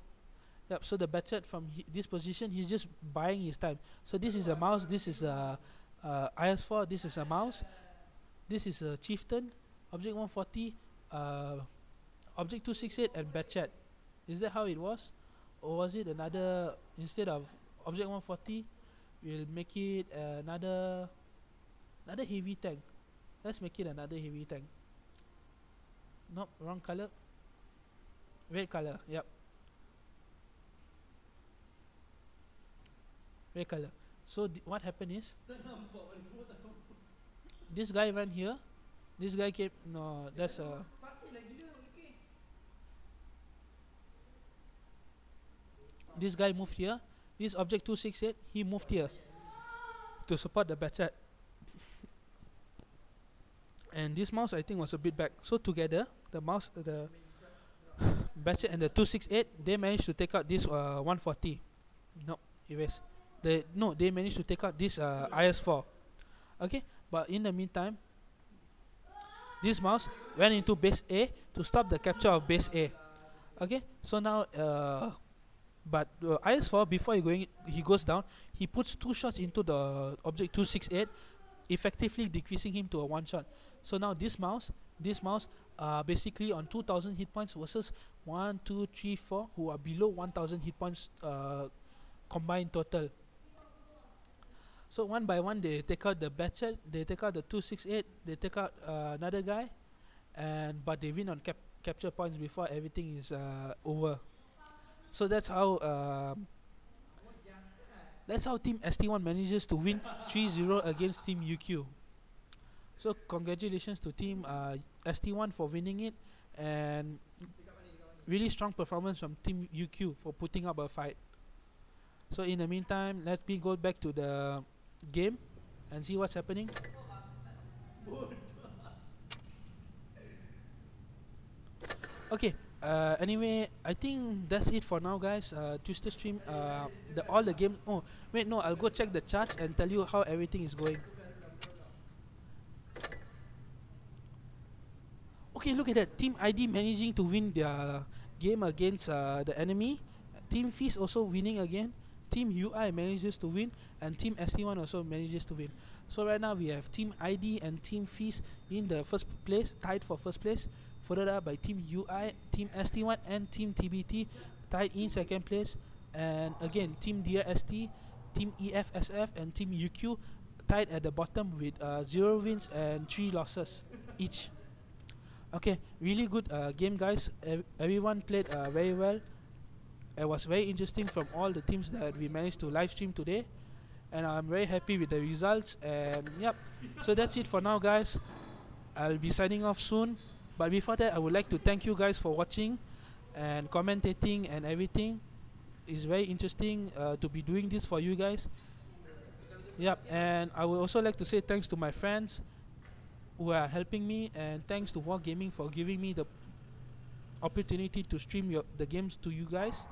A: Yep, so the Batchet from this position, he's just buying his time. So this is a mouse, this is a IS4, this is a mouse, this is a chieftain, object 140, object 268 and Batchet. Is that how it was? Or was it another, instead of object 140, we'll make it another heavy tank. Let's make it another heavy tank. Nope, wrong color. Red color, yep. Red color. So what happened is, this guy went here, this guy came, no, that's a, this guy moved here, this object 268, he moved here to support the Batchet. And this mouse I think was a bit back. So together, the mouse, the Batchet and the 268, they managed to take out this 140. No, erase. They managed to take out this IS4. Okay, but in the meantime, this mouse went into base A to stop the capture of base A. Okay, so now but IS4, before he goes down, he puts 2 shots into the object 268, effectively decreasing him to a 1 shot. So now this mouse basically on 2000 hit points versus 1, 2, 3, 4 who are below 1000 hit points combined total. So one by one they take out the Batchet, they take out the 268, they take out another guy, but they win on capture points before everything is over. So that's how Team ST1 manages to win 3-0 against Team UQ. So congratulations to Team ST1 for winning it, and really strong performance from Team UQ for putting up a fight. So in the meantime, let me go back to the game and see what's happening. Okay. Anyway, I think that's it for now, guys. Tuesday stream. All the games. Oh, wait, no. I'll go check the charts and tell you how everything is going. Okay, look at that. Team ID managing to win their game against the enemy. Team Feast also winning again. Team UI manages to win, and Team ST1 also manages to win. So right now we have Team ID and Team Feast in the first place, tied for first place, followed up by Team UI, Team ST1, and Team TBT tied in second place. And again, Team DRST, Team EFSF, and Team UQ tied at the bottom with 0 wins and 3 losses each. Okay, really good game, guys. Everyone played very well. It was very interesting from all the teams that we managed to live stream today, and I'm very happy with the results. And yep, so that's it for now, guys. I'll be signing off soon, but before that I would like to thank you guys for watching and commentating and everything. It's very interesting to be doing this for you guys. Yep, and I would also like to say thanks to my friends who are helping me, and thanks to War Gaming for giving me the opportunity to stream the games to you guys.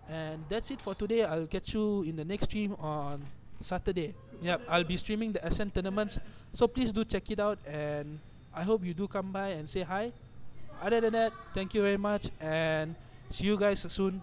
A: And that's it for today. I'll catch you in the next stream on Saturday. Yep, I'll be streaming the SN tournaments, so please do check it out, and I hope you do come by and say hi. Other than that, thank you very much, and see you guys soon.